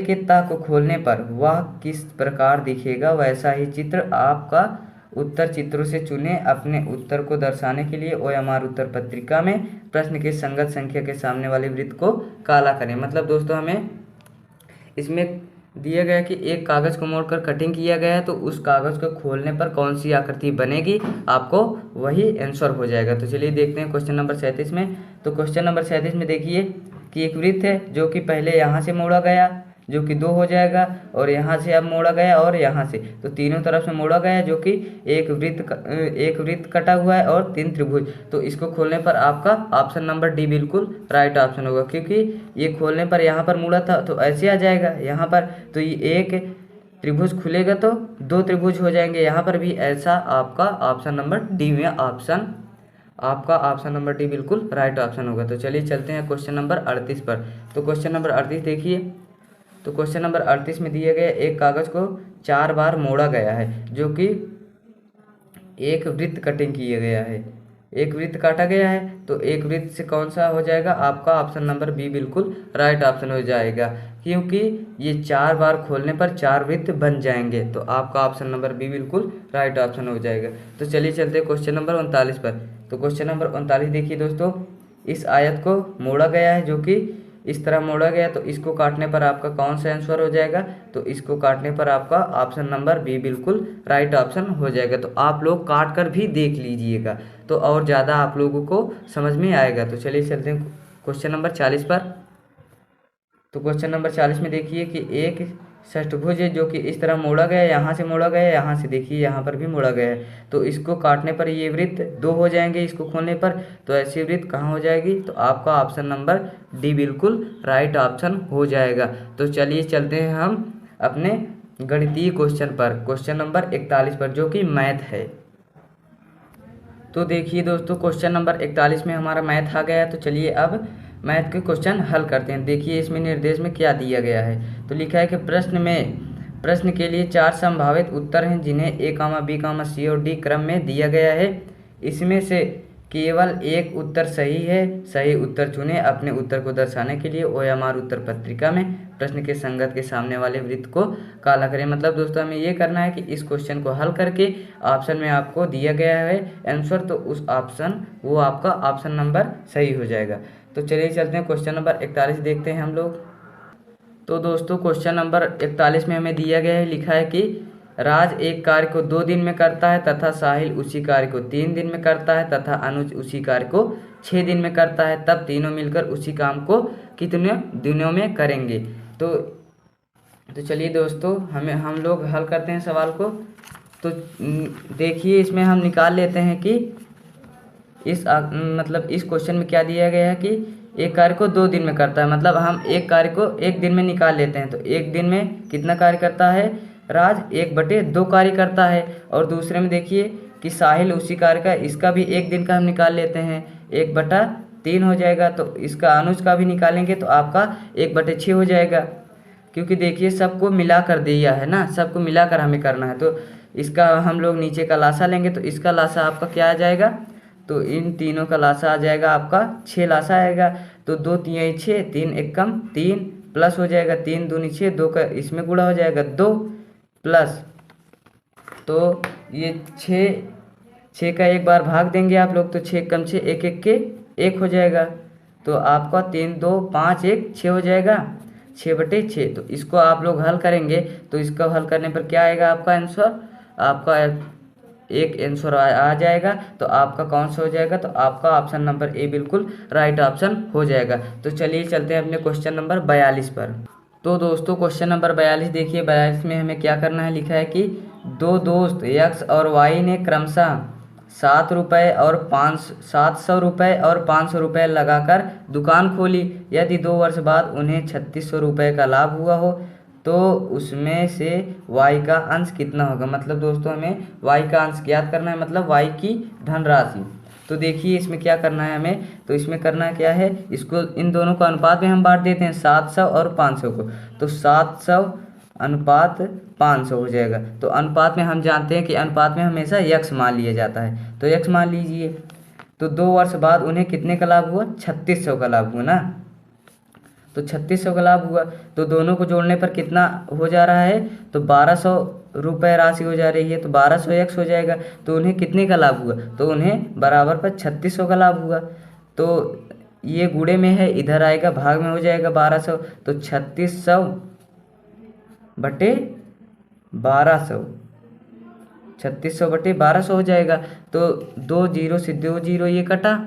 A: के तह को खोलने पर वह किस प्रकार दिखेगा, वैसा ही चित्र आपका उत्तर चित्रों से चुने। अपने उत्तर को दर्शाने के लिए OMR उत्तर पत्रिका में प्रश्न के संगत संख्या के सामने वाले वृत्त को काला करें। मतलब दोस्तों हमें इसमें दिया गया कि एक कागज़ को मोड़कर कटिंग किया गया है, तो उस कागज़ को खोलने पर कौन सी आकृति बनेगी, आपको वही आंसर हो जाएगा। तो चलिए देखते हैं क्वेश्चन नंबर 37 में। तो क्वेश्चन नंबर 37 में देखिए कि एक वृत्त है जो कि पहले यहाँ से मोड़ा गया, जो कि 2 हो जाएगा, और यहाँ से अब मोड़ा गया और यहाँ से, तो तीनों तरफ से मोड़ा गया जो कि एक वृत्त कटा हुआ है और 3 त्रिभुज। तो इसको खोलने पर आपका ऑप्शन नंबर डी बिल्कुल राइट ऑप्शन होगा, क्योंकि ये खोलने पर यहाँ पर मुड़ा था तो ऐसे आ जाएगा यहाँ पर, तो ये एक त्रिभुज खुलेगा तो 2 त्रिभुज हो जाएंगे यहाँ पर भी, ऐसा आपका ऑप्शन नंबर डी में आपका ऑप्शन नंबर डी बिल्कुल राइट ऑप्शन होगा। तो चलिए चलते हैं क्वेश्चन नंबर 38 पर। तो क्वेश्चन नंबर 38 देखिए, तो क्वेश्चन नंबर 38 में दिए गए एक कागज़ को 4 बार मोड़ा गया है, जो कि एक वृत्त कटिंग किया गया है, एक वृत्त काटा गया है, तो एक वृत्त से कौन सा हो जाएगा, आपका ऑप्शन नंबर बी बिल्कुल राइट ऑप्शन हो जाएगा, क्योंकि ये 4 बार खोलने पर 4 वृत्त बन जाएंगे, तो आपका ऑप्शन नंबर बी बिल्कुल राइट ऑप्शन हो जाएगा। तो चलिए चलते हैं क्वेश्चन नंबर 39 पर। तो क्वेश्चन नंबर 39 देखिए दोस्तों, इस आयत को मोड़ा गया है, जो कि इस तरह मोड़ा गया, तो इसको काटने पर आपका कौन सा आंसर हो जाएगा, तो इसको काटने पर आपका ऑप्शन नंबर बी बिल्कुल राइट ऑप्शन हो जाएगा। तो आप लोग काट कर भी देख लीजिएगा, तो और ज़्यादा आप लोगों को समझ में आएगा। तो चलिए चलते हैं क्वेश्चन नंबर 40 पर। तो क्वेश्चन नंबर 40 में देखिए कि एक षष्ठभुज है, जो कि इस तरह मोड़ा गया है, यहाँ से मोड़ा गया है, यहाँ से देखिए यहाँ पर भी मोड़ा गया है, तो इसको काटने पर ये वृत्त 2 हो जाएंगे, इसको खोलने पर, तो ऐसी वृत्त कहाँ हो जाएगी, तो आपका ऑप्शन नंबर डी बिल्कुल राइट ऑप्शन हो जाएगा। तो चलिए चलते हैं हम अपने गणितीय क्वेश्चन पर, क्वेश्चन नंबर 41 पर, जो कि मैथ है। तो देखिए दोस्तों, क्वेश्चन नंबर 41 में हमारा मैथ आ गया है। तो चलिए अब मैथ के क्वेश्चन हल करते हैं। देखिए इसमें निर्देश में क्या दिया गया है, तो लिखा है कि प्रश्न के लिए 4 संभावित उत्तर हैं, जिन्हें ए, बी, सी और डी क्रम में दिया गया है। इसमें से केवल एक उत्तर सही है, सही उत्तर चुनें। अपने उत्तर को दर्शाने के लिए ओएमआर उत्तर पत्रिका में प्रश्न के संगत के सामने वाले वृत्त को काला करें। मतलब दोस्तों हमें ये करना है कि इस क्वेश्चन को हल करके ऑप्शन में आपको दिया गया है आंसर, तो उस वो आपका ऑप्शन नंबर सही हो जाएगा। तो चलिए चलते हैं क्वेश्चन नंबर 41 देखते हैं हम लोग। तो दोस्तों क्वेश्चन नंबर 41 में हमें दिया गया है, लिखा है कि राज एक कार्य को 2 दिन में करता है तथा साहिल उसी कार्य को 3 दिन में करता है तथा अनुज उसी कार्य को 6 दिन में करता है, तब तीनों मिलकर उसी काम को कितने दिनों में करेंगे। तो चलिए दोस्तों हम लोग हल करते हैं सवाल को। तो देखिए इसमें हम निकाल लेते हैं कि इस क्वेश्चन में क्या दिया गया है कि एक कार्य को 2 दिन में करता है, मतलब हम एक कार्य को 1 दिन में निकाल लेते हैं। तो 1 दिन में कितना कार्य करता है, राज 1/2 कार्य करता है। और दूसरे में देखिए कि साहिल उसी कार्य का, इसका भी 1 दिन का हम निकाल लेते हैं, 1/3 हो जाएगा। तो इसका अनुज का भी निकालेंगे तो आपका 1/6 हो जाएगा, क्योंकि देखिए सबको मिला कर दिया है ना, सबको मिलाकर हमें करना है। तो इसका हम लोग नीचे का लासा लेंगे, तो इसका लासा आपका क्या आ जाएगा, तो इन तीनों का लासा आ जाएगा आपका 6 लासा आएगा। तो 2 3 6, 3 1 कम 3 प्लस हो जाएगा 3 दूनी 6, 2 का इसमें गुणा हो जाएगा 2 प्लस, तो ये 6 का एक बार भाग देंगे आप लोग, तो 6 कम 6 1 1 के 1 हो जाएगा। तो आपका 3 2 5 1 6 हो जाएगा, 6/6। तो इसको आप लोग हल करेंगे, तो इसको हल करने पर क्या आएगा आपका आंसर, आपका एक आंसर आ जाएगा। तो आपका कौन सा हो जाएगा, तो आपका ऑप्शन नंबर ए बिल्कुल राइट ऑप्शन हो जाएगा। तो चलिए चलते हैं अपने क्वेश्चन नंबर 42 पर। तो दोस्तों क्वेश्चन नंबर 42 देखिए, 42 में हमें क्या करना है, लिखा है कि 2 दोस्त एक्स और वाई ने क्रमशः 700 रुपये और 500 रुपये लगाकर दुकान खोली। यदि 2 वर्ष बाद उन्हें 3600 रुपये का लाभ हुआ हो, तो उसमें से y का अंश कितना होगा। मतलब दोस्तों हमें y का अंश ज्ञात करना है, मतलब y की धनराशि। तो देखिए इसमें क्या करना है हमें, तो इसमें करना क्या है, इसको इन दोनों को अनुपात में हम बांट देते हैं, 700 और 500 को। तो 700 अनुपात 500 हो जाएगा। तो अनुपात में हम जानते हैं कि अनुपात में हमेशा x मान लिया जाता है, तो x मान लीजिए। तो 2 वर्ष बाद उन्हें कितने का लाभ हुआ, 3600 का लाभ हुआ ना, तो 3600 का लाभ हुआ। तो दोनों को जोड़ने पर कितना हो जा रहा है, तो 1200 रुपये राशि हो जा रही है, तो 1200x हो जाएगा। तो उन्हें कितने का लाभ हुआ, तो उन्हें बराबर पर 3600 का लाभ हुआ। तो ये गुणे में है, इधर आएगा भाग में हो जाएगा 1200, तो 3600 बटे 1200, 3600 बटे 1200 हो जाएगा। तो 2 0 से 2 0 ये कटा,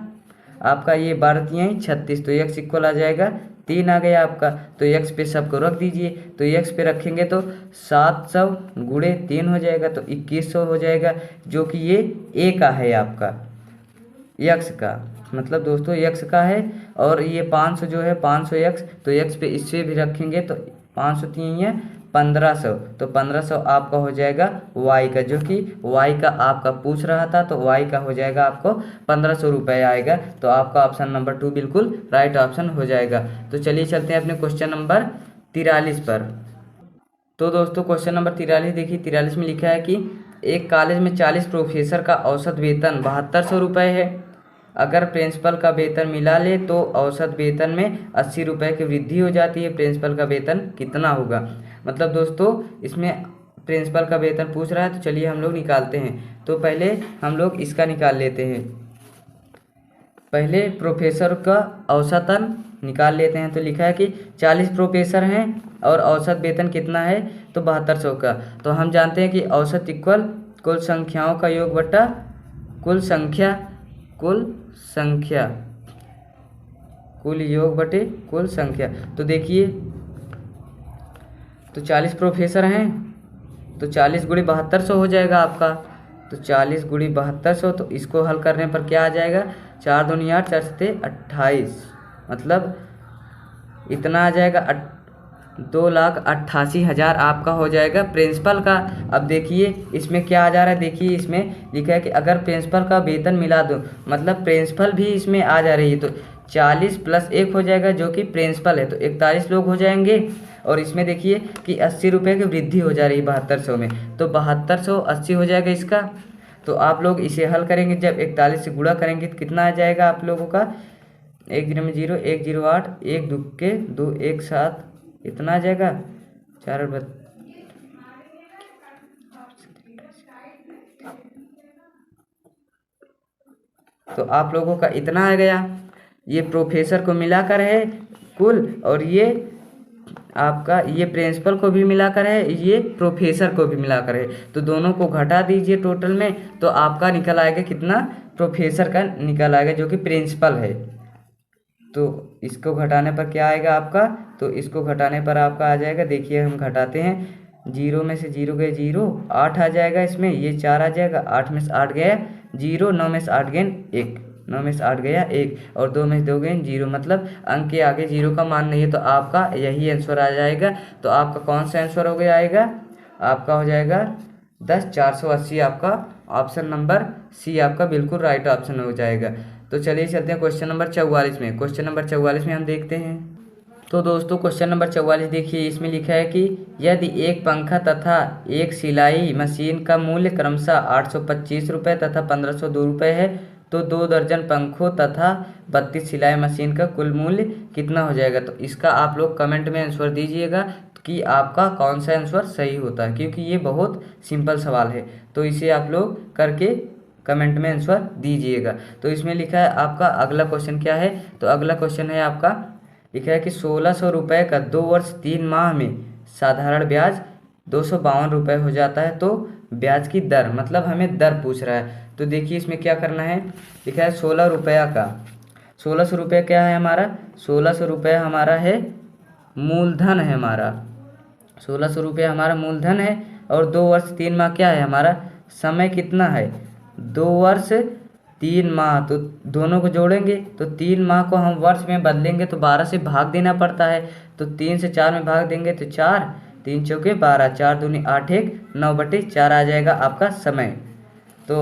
A: आपका ये 12 36, तो x इक्वल आ जाएगा 3 आ गया आपका। तो x पे सबको रख दीजिए। तो x पे रखेंगे तो 700 गुणे 3 हो जाएगा, तो 2100 हो जाएगा, जो कि ये a का है आपका, x का मतलब दोस्तों x का है। और ये 500 जो है 500x, तो x पे इससे भी रखेंगे तो 500 3 है 1500, तो 1500 आपका हो जाएगा y का, जो कि y का आपका पूछ रहा था, तो y का हो जाएगा आपको 1500 रुपये आएगा। तो आपका ऑप्शन नंबर 2 बिल्कुल राइट ऑप्शन हो जाएगा। तो चलिए चलते हैं अपने क्वेश्चन नंबर 43 पर। तो दोस्तों क्वेश्चन नंबर 43 देखिए, 43 में लिखा है कि एक कॉलेज में 40 प्रोफेसर का औसत वेतन 7200 रुपये है। अगर प्रिंसिपल का वेतन मिला ले तो औसत वेतन में 80 रुपये की वृद्धि हो जाती है। प्रिंसिपल का वेतन कितना होगा? मतलब दोस्तों इसमें प्रिंसिपल का वेतन पूछ रहा है, तो चलिए हम लोग निकालते हैं। तो पहले हम लोग इसका निकाल लेते हैं, पहले प्रोफेसर का औसतन निकाल लेते हैं। तो लिखा है कि 40 प्रोफेसर हैं और औसत वेतन कितना है, तो 7200 का। तो हम जानते हैं कि औसत इक्वल कुल संख्याओं का योग बटा कुल संख्या, कुल योग बटे कुल संख्या। तो देखिए, तो 40 प्रोफेसर हैं, तो 40 गुणे 7200 हो जाएगा आपका। तो 40 गुणे 7200, तो इसको हल करने पर क्या आ जाएगा, 4 दूनी 8, 4 सते 28, मतलब इतना आ जाएगा 2,88,000 आपका हो जाएगा प्रिंसिपल का। अब देखिए इसमें क्या आ जा रहा है, देखिए इसमें लिखा है कि अगर प्रिंसिपल का वेतन मिला दो, मतलब प्रिंसिपल भी इसमें आ जा रही है, तो 40 + 1 हो जाएगा, जो कि प्रिंसिपल है, तो 41 लोग हो जाएंगे। और इसमें देखिए कि 80 रुपये की वृद्धि हो जा रही है 7200 में, तो 7200 80 हो जाएगा इसका। तो आप लोग इसे हल करेंगे, जब 41 से गुणा करेंगे तो कितना आ जाएगा आप लोगों का, 1 0 में 0, 1 0 8, 1 2 के 2 1 7, इतना आ जाएगा 4 और 32। तो आप लोगों का इतना आ गया, ये प्रोफेसर को मिलाकर है कुल, और ये आपका ये प्रिंसिपल को भी मिलाकर है, ये प्रोफेसर को भी मिलाकर है। तो दोनों को घटा दीजिए टोटल में, तो आपका निकल आएगा कितना, प्रोफेसर का निकल आएगा, जो कि प्रिंसिपल है। तो इसको घटाने पर क्या आएगा आपका, तो इसको घटाने पर आपका आ जाएगा, देखिए हम घटाते हैं, 0 में से 0 गए 0, 8 आ जाएगा इसमें, ये 4 आ जाएगा, 8 में से 8 गया 0, 9 में से 8 गए 1, 9 में से 8 गया 1, और 2 में से 2 गए 0, मतलब अंक के आगे 0 का मान नहीं है, तो आपका यही आंसर आ जाएगा। तो आपका कौन सा आंसर हो गया आएगा, आपका हो जाएगा 10,480, आपका ऑप्शन नंबर सी आपका बिल्कुल राइट ऑप्शन हो जाएगा। तो चलिए चलते हैं क्वेश्चन नंबर 44 में। क्वेश्चन नंबर 44 में हम देखते हैं, तो दोस्तों क्वेश्चन नंबर 44 देखिए, इसमें लिखा है कि यदि एक पंखा तथा एक सिलाई मशीन का मूल्य क्रमशः 825 रुपये तथा 1502 रुपये है, तो 2 दर्जन पंखों तथा 32 सिलाई मशीन का कुल मूल्य कितना हो जाएगा। तो इसका आप लोग कमेंट में आंसर दीजिएगा कि आपका कौन सा आंसर सही होता है, क्योंकि ये बहुत सिंपल सवाल है। तो इसे आप लोग करके कमेंट में आंसर दीजिएगा। तो इसमें लिखा है आपका अगला क्वेश्चन क्या है, तो अगला क्वेश्चन है आपका, लिखा है कि 1600 रुपये का 2 वर्ष 3 माह में साधारण ब्याज 252 रुपये हो जाता है, तो ब्याज की दर, मतलब हमें दर पूछ रहा है। तो देखिए इसमें क्या करना है, लिखा है 16 रुपया का, 1600 रुपये क्या है हमारा, 1600 रुपये हमारा है मूलधन है हमारा, 1600 रुपये हमारा मूलधन है। और 2 वर्ष 3 माह क्या है हमारा, समय कितना है, 2 वर्ष 3 माह, तो दोनों को जोड़ेंगे तो 3 माह को हम वर्ष में बदलेंगे तो 12 से भाग देना पड़ता है, तो 3 से 4 में भाग देंगे तो 4, 3 चौके 12, 4 दूनी 8, 1 9/4 आ जाएगा आपका समय। तो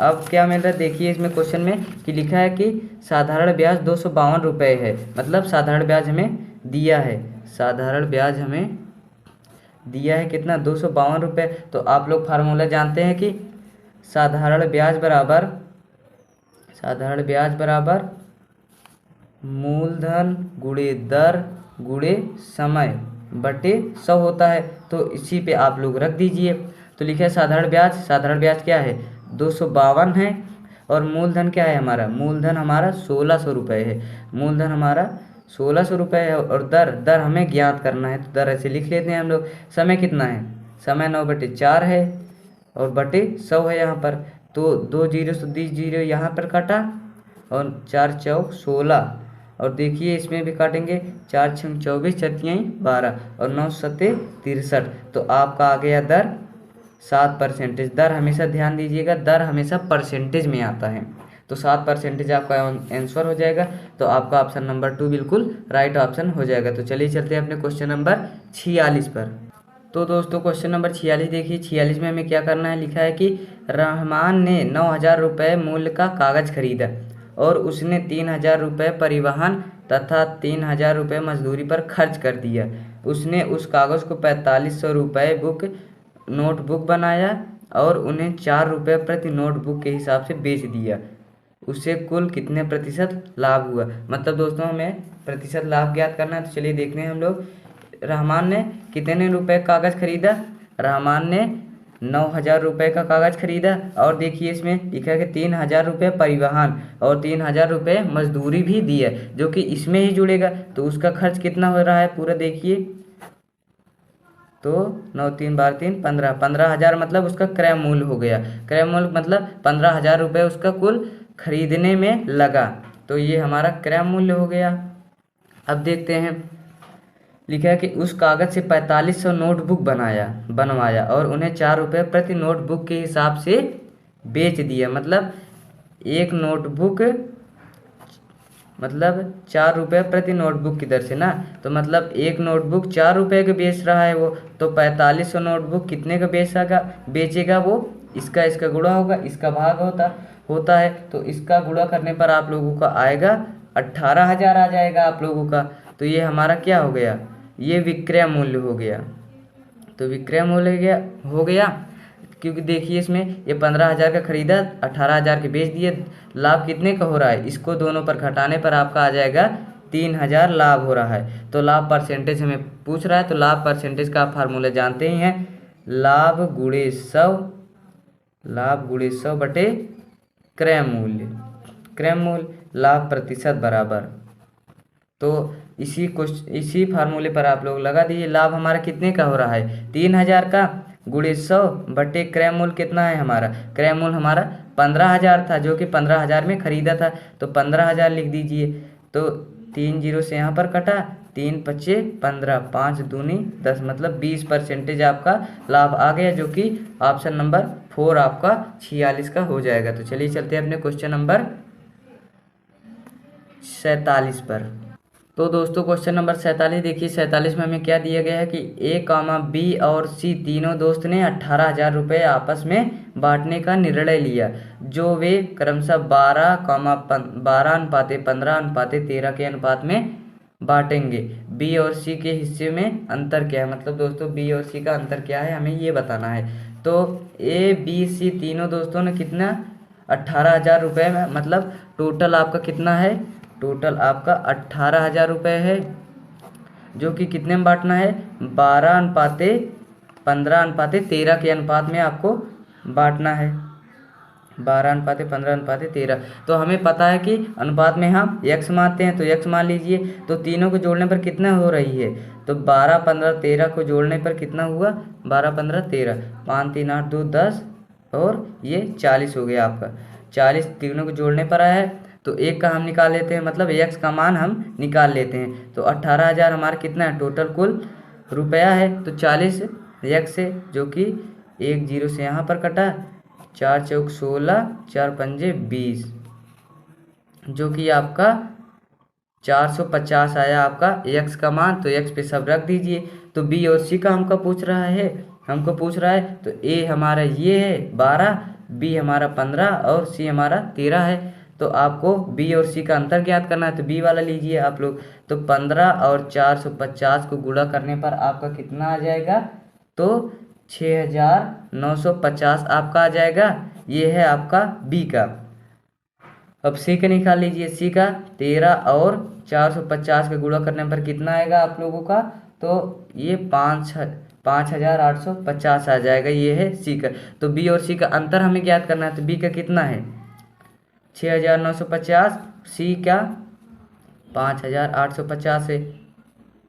A: अब क्या मिल रहा है, देखिए इसमें क्वेश्चन में कि लिखा है कि साधारण ब्याज 252 रुपये है, मतलब साधारण ब्याज हमें दिया है, साधारण ब्याज हमें दिया है कितना, 252 रुपये। तो आप लोग फार्मूला जानते हैं कि साधारण ब्याज बराबर मूलधन गुणे दर गुणे समय बटे 100 होता है। तो इसी पे आप लोग रख दीजिए। तो लिखा है साधारण ब्याज क्या है, 252 है, और मूलधन क्या है हमारा, मूलधन हमारा 1600 रुपये है, मूलधन हमारा 1600 रुपये है, और दर हमें ज्ञात करना है, तो दर ऐसे लिख लेते हैं हम लोग। समय कितना है, समय 9/4 है, और बटे 100 है यहाँ पर, तो 2 जीरो से 20 जीरो यहाँ पर काटा, और 4 चौक 16, और देखिए इसमें भी काटेंगे, 4 छंग 24, 4 तियाई 12 और 9 सत्ते 63। तो आपका आ गया दर 7%। दर हमेशा ध्यान दीजिएगा, दर हमेशा परसेंटेज में आता है, तो 7% आपका आंसर हो जाएगा। तो आपका ऑप्शन नंबर 2 बिल्कुल राइट ऑप्शन हो जाएगा। तो चलिए चलते हैं अपने क्वेश्चन नंबर 46 पर। तो दोस्तों क्वेश्चन नंबर 46 देखिए, 46 में हमें क्या करना है, लिखा है कि रहमान ने 9,000 रुपये मूल्य का कागज़ खरीदा और उसने 3,000 रुपये परिवहन तथा 3,000 रुपये मजदूरी पर खर्च कर दिया। उसने उस कागज़ को 4500 रुपये नोटबुक बनाया और उन्हें 4 रुपये प्रति नोटबुक के हिसाब से बेच दिया। उससे कुल कितने प्रतिशत लाभ हुआ। मतलब दोस्तों हमें प्रतिशत लाभ ज्ञात करना है। तो चलिए देखते हैं हम लोग। रहमान ने कितने रुपए कागज़ खरीदा, रहमान ने 9,000 रुपये का कागज़ खरीदा और देखिए इसमें लिखा है कि 3,000 रुपये परिवहन और 3,000 रुपये मजदूरी भी दी है, जो कि इसमें ही जुड़ेगा। तो उसका खर्च कितना हो रहा है पूरा देखिए, तो 9 3 12 3 15, 15,000 मतलब उसका क्रय मूल्य हो गया। क्रय मूल्य मतलब 15,000 रुपये उसका कुल खरीदने में लगा, तो ये हमारा क्रय मूल्य हो गया। अब देखते हैं, लिखा है कि उस कागज़ से 4500 नोटबुक बनवाया और उन्हें 4 रुपये प्रति नोटबुक के हिसाब से बेच दिया। मतलब एक नोटबुक मतलब 4 रुपये प्रति नोटबुक की दर से ना, तो मतलब एक नोटबुक 4 रुपये का बेच रहा है वो, तो 4500 नोटबुक कितने का बेचेगा वो, इसका गुणा होगा, इसका भाग होता है। तो इसका गुणा करने पर आप लोगों का आएगा 18,000 आ जाएगा आप लोगों का। तो ये हमारा क्या हो गया, ये विक्रय मूल्य हो गया। तो विक्रय मूल्य हो गया क्योंकि देखिए इसमें ये 15,000 का खरीदा, 18,000 के बेच दिए। लाभ कितने का हो रहा है, इसको दोनों पर घटाने पर आपका आ जाएगा 3,000 लाभ हो रहा है। तो लाभ परसेंटेज हमें पूछ रहा है, तो लाभ परसेंटेज का आप फार्मूला जानते ही हैं, लाभ गुणे 100 बटे क्रय मूल्य लाभ प्रतिशत बराबर। तो इसी फार्मूले पर आप लोग लगा दीजिए। लाभ हमारा कितने का हो रहा है, 3,000 का गुणे 100 बटे क्रय मूल्य कितना है हमारा, क्रय मूल्य हमारा 15,000 था, जो कि 15,000 में खरीदा था। तो 15,000 लिख दीजिए। तो 3 जीरो से यहाँ पर कटा, 3 पच्चे 15, 5 दूनी 10, मतलब 20% आपका लाभ आ गया, जो कि ऑप्शन नंबर 4 आपका 46 का हो जाएगा। तो चलिए चलते हैं अपने क्वेश्चन नंबर 47 पर। तो दोस्तों क्वेश्चन नंबर 47 देखिए, 47 में हमें क्या दिया गया है कि A, B और C तीनों दोस्त ने 18,000 रुपये आपस में बांटने का निर्णय लिया, जो वे क्रमशः 12:15:13 के अनुपात में बांटेंगे। B और C के हिस्से में अंतर क्या है। मतलब दोस्तों B और C का अंतर क्या है, हमें ये बताना है। तो A, B, C तीनों दोस्तों ने कितना 18,000 रुपये में, मतलब टोटल आपका कितना है, टोटल आपका 18,000 रुपये है, जो कि कितने में बांटना है, 12:15:13 के अनुपात में आपको बांटना है, 12:15:13। तो हमें पता है कि अनुपात में हम x मानते हैं, तो x मान लीजिए। तो तीनों को जोड़ने पर कितना हो रही है, तो 12 15 13 को जोड़ने पर कितना हुआ, 12 15 13, 5 3 8 2 10 और ये 40 हो गया आपका। 40 तीनों को जोड़ने पर आया है, तो एक का हम निकाल लेते हैं, मतलब x का मान हम निकाल लेते हैं। तो 18,000 हमारा कितना है, टोटल कुल रुपया है। तो 40 x से, जो कि 1 जीरो से यहाँ पर कटा, 4 चौक 16, 4 पंजे 20, जो कि आपका 450 आया आपका x का मान। तो x पे सब रख दीजिए। तो B और C का हमको पूछ रहा है, तो A हमारा ये है 12, B हमारा 15 और C हमारा 13 है। तो आपको B और C का अंतर ज्ञात करना है, तो B वाला लीजिए आप लोग। तो 15 और 450 को गुणा करने पर आपका कितना आ जाएगा, तो 6,950 आपका आ जाएगा। ये है आपका B का। अब C का निकाल लीजिए। C का 13 और 450 का गुणा करने पर कितना आएगा आप लोगों का, तो ये 5,850 आ जाएगा। ये है C का। तो B और C का अंतर हमें ज्ञात करना है। तो B का कितना है 6,950, C का 5,850 है,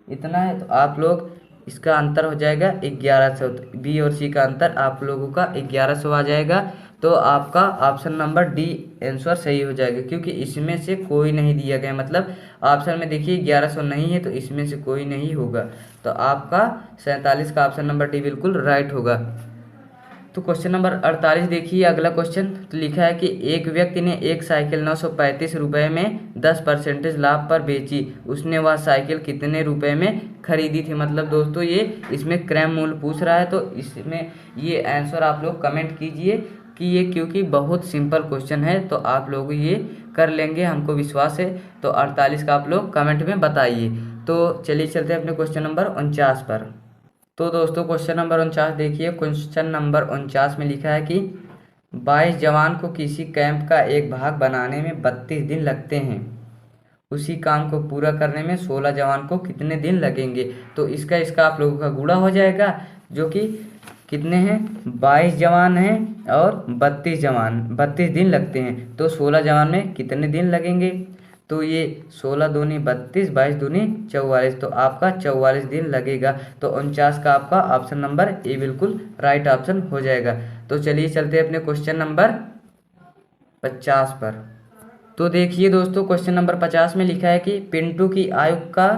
A: इतना है। तो आप लोग इसका अंतर हो जाएगा 1100। B और C का अंतर आप लोगों का 1100 आ जाएगा। तो आपका ऑप्शन नंबर डी आंसर सही हो जाएगा, क्योंकि इसमें से कोई नहीं दिया गया। मतलब ऑप्शन में देखिए 1100 नहीं है, तो इसमें से कोई नहीं होगा। तो आपका 47 का ऑप्शन नंबर डी बिल्कुल राइट होगा। तो क्वेश्चन नंबर 48 देखिए अगला क्वेश्चन। तो लिखा है कि एक व्यक्ति ने एक साइकिल 935 रुपये में 10% लाभ पर बेची, उसने वह साइकिल कितने रुपए में खरीदी थी। मतलब दोस्तों ये इसमें क्रय मूल्य पूछ रहा है, तो इसमें ये आंसर आप लोग कमेंट कीजिए कि ये, क्योंकि बहुत सिंपल क्वेश्चन है तो आप लोग ये कर लेंगे, हमको विश्वास है। तो 48 का आप लोग कमेंट में बताइए। तो चलिए चलते हैं अपने क्वेश्चन नंबर 49 पर। तो दोस्तों क्वेश्चन नंबर 49 देखिए। क्वेश्चन नंबर 49 में लिखा है कि 22 जवान को किसी कैंप का एक भाग बनाने में 32 दिन लगते हैं, उसी काम को पूरा करने में 16 जवान को कितने दिन लगेंगे। तो इसका आप लोगों का गुणा हो जाएगा, जो कि कितने हैं, 22 जवान हैं और 32 दिन लगते हैं, तो 16 जवान में कितने दिन लगेंगे। तो ये 16 दूनी 32, 22 दूनी 44, तो आपका 44 दिन लगेगा। तो 49 का आपका ऑप्शन नंबर ए बिल्कुल राइट ऑप्शन हो जाएगा। तो चलिए चलते हैं अपने क्वेश्चन नंबर 50 पर। तो देखिए दोस्तों क्वेश्चन नंबर 50 में लिखा है कि पिंटू की आयु का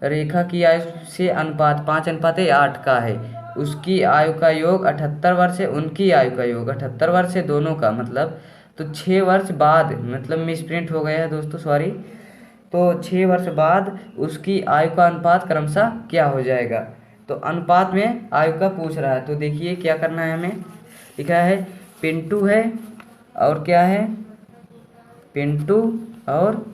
A: रेखा की आयु से अनुपात 5:8 का है, उसकी आयु का योग 78 वर्ष है, उनकी आयु का योग 78 वर्ष है, दोनों का। मतलब तो 6 वर्ष बाद, मतलब मिस प्रिंट हो गया है दोस्तों, सॉरी। तो 6 वर्ष बाद उसकी आयु का अनुपात क्रमशः क्या हो जाएगा। तो अनुपात में आयु का पूछ रहा है, तो देखिए क्या करना है हमें। लिखा है पिंटू है और क्या है, पिंटू और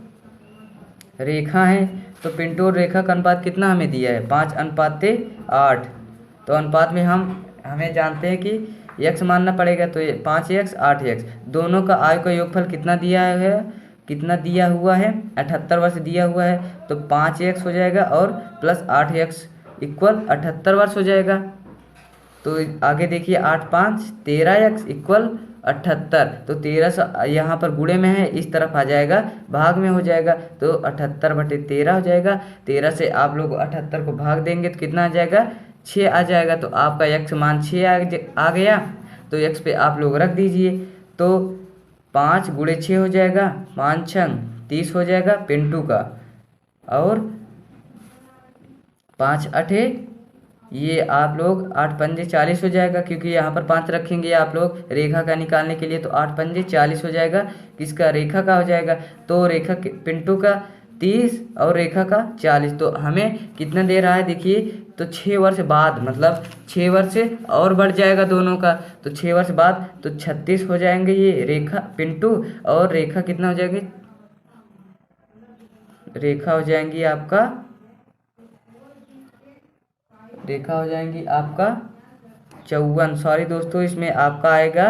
A: रेखा है। तो पिंटू और रेखा का अनुपात कितना हमें दिया है, 5:8। तो अनुपात में हमें जानते हैं कि x मानना पड़ेगा, तो ये 5x 8x, दोनों का आयु का योगफल कितना दिया है, कितना दिया हुआ है, 78 वर्ष दिया हुआ है। तो 5x हो जाएगा और प्लस 8x इक्वल 78 वर्ष हो जाएगा। तो आगे देखिए 8 5 13x इक्वल 78, तो 1300 यहाँ पर गुणे में है, इस तरफ आ जाएगा भाग में हो जाएगा, तो 78/13 हो जाएगा। 13 से आप लोग 78 को भाग देंगे तो कितना आ जाएगा, 6 आ जाएगा। तो आपका x मान 6 आ गया, तो x पे आप लोग रख दीजिए। तो 5 × 6 हो जाएगा, 5 6 30 हो जाएगा पिंटू का, और 5 8 ये आप लोग 8 पंजे 40 हो जाएगा, क्योंकि यहाँ पर 5 रखेंगे आप लोग रेखा का निकालने के लिए। तो 8 पंजे 40 हो जाएगा, किसका, रेखा का हो जाएगा। तो रेखा पिंटू का 30 और रेखा का 40। तो हमें कितना दे रहा है देखिए, तो 6 वर्ष बाद, मतलब 6 वर्ष और बढ़ जाएगा दोनों का। तो 6 वर्ष बाद तो 36 हो जाएंगे ये रेखा पिंटू, और रेखा कितना हो जाएगी, रेखा हो जाएंगी आपका, रेखा हो जाएंगी आपका 54। सॉरी दोस्तों, इसमें आपका आएगा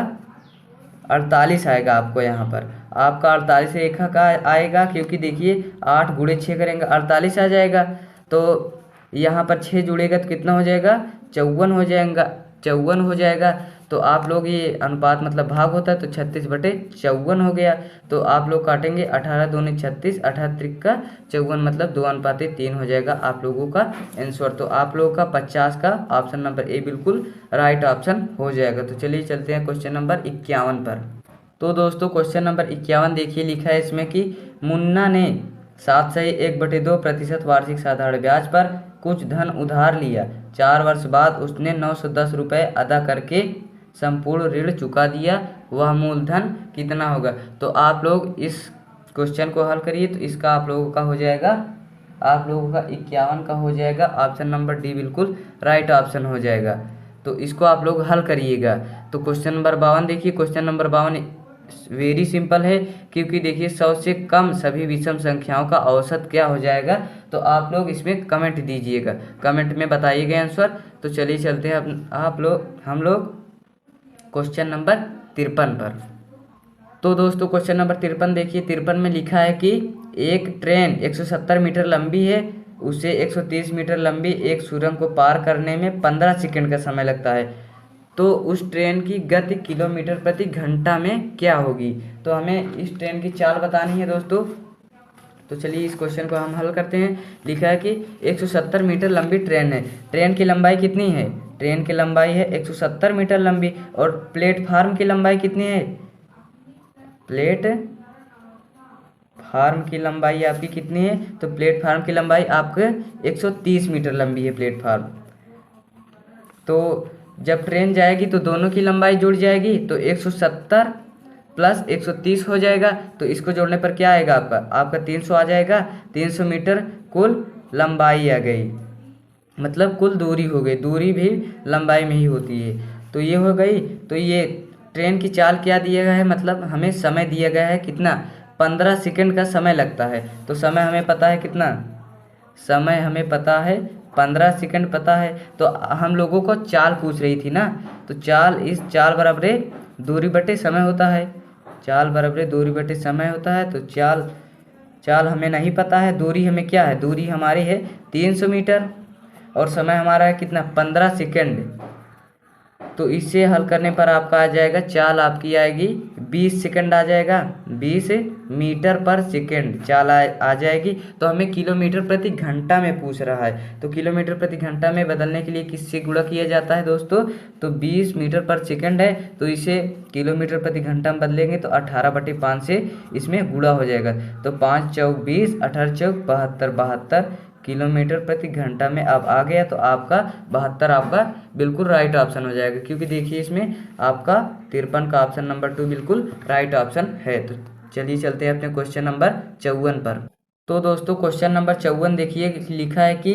A: 48 आएगा आपको, यहाँ पर आपका 48 रेखा का आएगा, क्योंकि देखिए 8 × 6 करेंगे 48 आ जाएगा। तो यहाँ पर 6 जुड़ेगा तो कितना हो जाएगा, 54 हो जाएगा, 54 हो जाएगा। तो आप लोग ये अनुपात मतलब भाग होता है, तो 36/54 हो गया। तो आप लोग काटेंगे 18 दूनी 36, 18 त्रिक का 54, मतलब 2:3 हो जाएगा आप लोगों का आंसर। तो आप लोगों का 50 का ऑप्शन नंबर ए बिल्कुल राइट ऑप्शन हो जाएगा। तो चलिए चलते हैं क्वेश्चन नंबर 51 पर। तो दोस्तों क्वेश्चन नंबर 51 देखिए, लिखा है इसमें कि मुन्ना ने 7/1/2% वार्षिक साधारण ब्याज पर कुछ धन उधार लिया, 4 वर्ष बाद उसने 910 रुपये अदा करके संपूर्ण ऋण चुका दिया, वह मूलधन कितना होगा। तो आप लोग इस क्वेश्चन को हल करिए, तो इसका आप लोगों का हो जाएगा, आप लोगों का 51 का हो जाएगा, ऑप्शन नंबर डी बिल्कुल राइट ऑप्शन हो जाएगा। तो इसको आप लोग हल करिएगा। तो क्वेश्चन नंबर 52 देखिए। क्वेश्चन नंबर 52 वेरी सिंपल है, क्योंकि देखिए 100 से कम सभी विषम संख्याओं का औसत क्या हो जाएगा। तो आप लोग इसमें कमेंट दीजिएगा, कमेंट में बताइएगा आंसर। तो चलिए चलते हैं हम लोग क्वेश्चन नंबर 53 पर। तो दोस्तों क्वेश्चन नंबर 53 देखिए। 53 में लिखा है कि एक ट्रेन 170 मीटर लंबी है, उसे 130 मीटर लंबी एक सुरंग को पार करने में 15 सेकंड का समय लगता है, तो उस ट्रेन की गति किलोमीटर प्रति घंटा में क्या होगी। तो हमें इस ट्रेन की चाल बतानी है दोस्तों। तो चलिए इस क्वेश्चन को हम हल करते हैं। लिखा है कि 170 मीटर लंबी ट्रेन है, ट्रेन की लंबाई कितनी है, ट्रेन की लंबाई है 170 मीटर लंबी, और प्लेटफार्म की लंबाई कितनी है? प्लेटफार्म की लंबाई आपकी कितनी है? तो प्लेटफार्म की लंबाई आपके 130 मीटर लंबी है प्लेटफार्म। तो जब ट्रेन जाएगी तो दोनों की लंबाई जुड़ जाएगी, तो 170 प्लस 130 हो जाएगा। तो इसको जोड़ने पर क्या आएगा आपका 300 आ जाएगा। 300 मीटर कुल लंबाई आ गई, मतलब कुल दूरी हो गई। दूरी भी लंबाई में ही होती है। तो ये हो गई। तो ये ट्रेन की चाल क्या दिया गया है, मतलब हमें समय दिया गया है कितना? 15 सेकंड का समय लगता है। तो समय हमें पता है कितना? समय हमें पता है 15 सेकंड पता है। तो हम लोगों को चाल पूछ रही थी ना, तो चाल बराबर दूरी बटे समय होता है। चाल बराबर दूरी बटे समय होता है। तो चाल हमें नहीं पता है। दूरी हमें क्या है? दूरी हमारी है 300 मीटर, और समय हमारा है कितना? 15 सेकंड। तो इसे हल करने पर आपका आ जाएगा, चाल आपकी आएगी 20 सेकंड आ जाएगा। 20 मीटर पर सेकंड चाल आ जाएगी। तो हमें किलोमीटर प्रति घंटा में पूछ रहा है। तो किलोमीटर प्रति घंटा में बदलने के लिए किससे गुणा किया जाता है दोस्तों? तो 20 मीटर पर सेकंड है, तो इसे किलोमीटर प्रति घंटा में बदलेंगे तो 18/5 से इसमें गुणा हो जाएगा। तो 5 चौक 20, 18 चौक 72, 72 किलोमीटर प्रति घंटा में अब आ गया। तो आपका 72 आपका बिल्कुल राइट ऑप्शन हो जाएगा, क्योंकि देखिए इसमें आपका 53 का ऑप्शन नंबर 2 बिल्कुल राइट ऑप्शन है। तो चलिए चलते हैं अपने क्वेश्चन नंबर 54 पर। तो दोस्तों क्वेश्चन नंबर 54 देखिए, लिखा है कि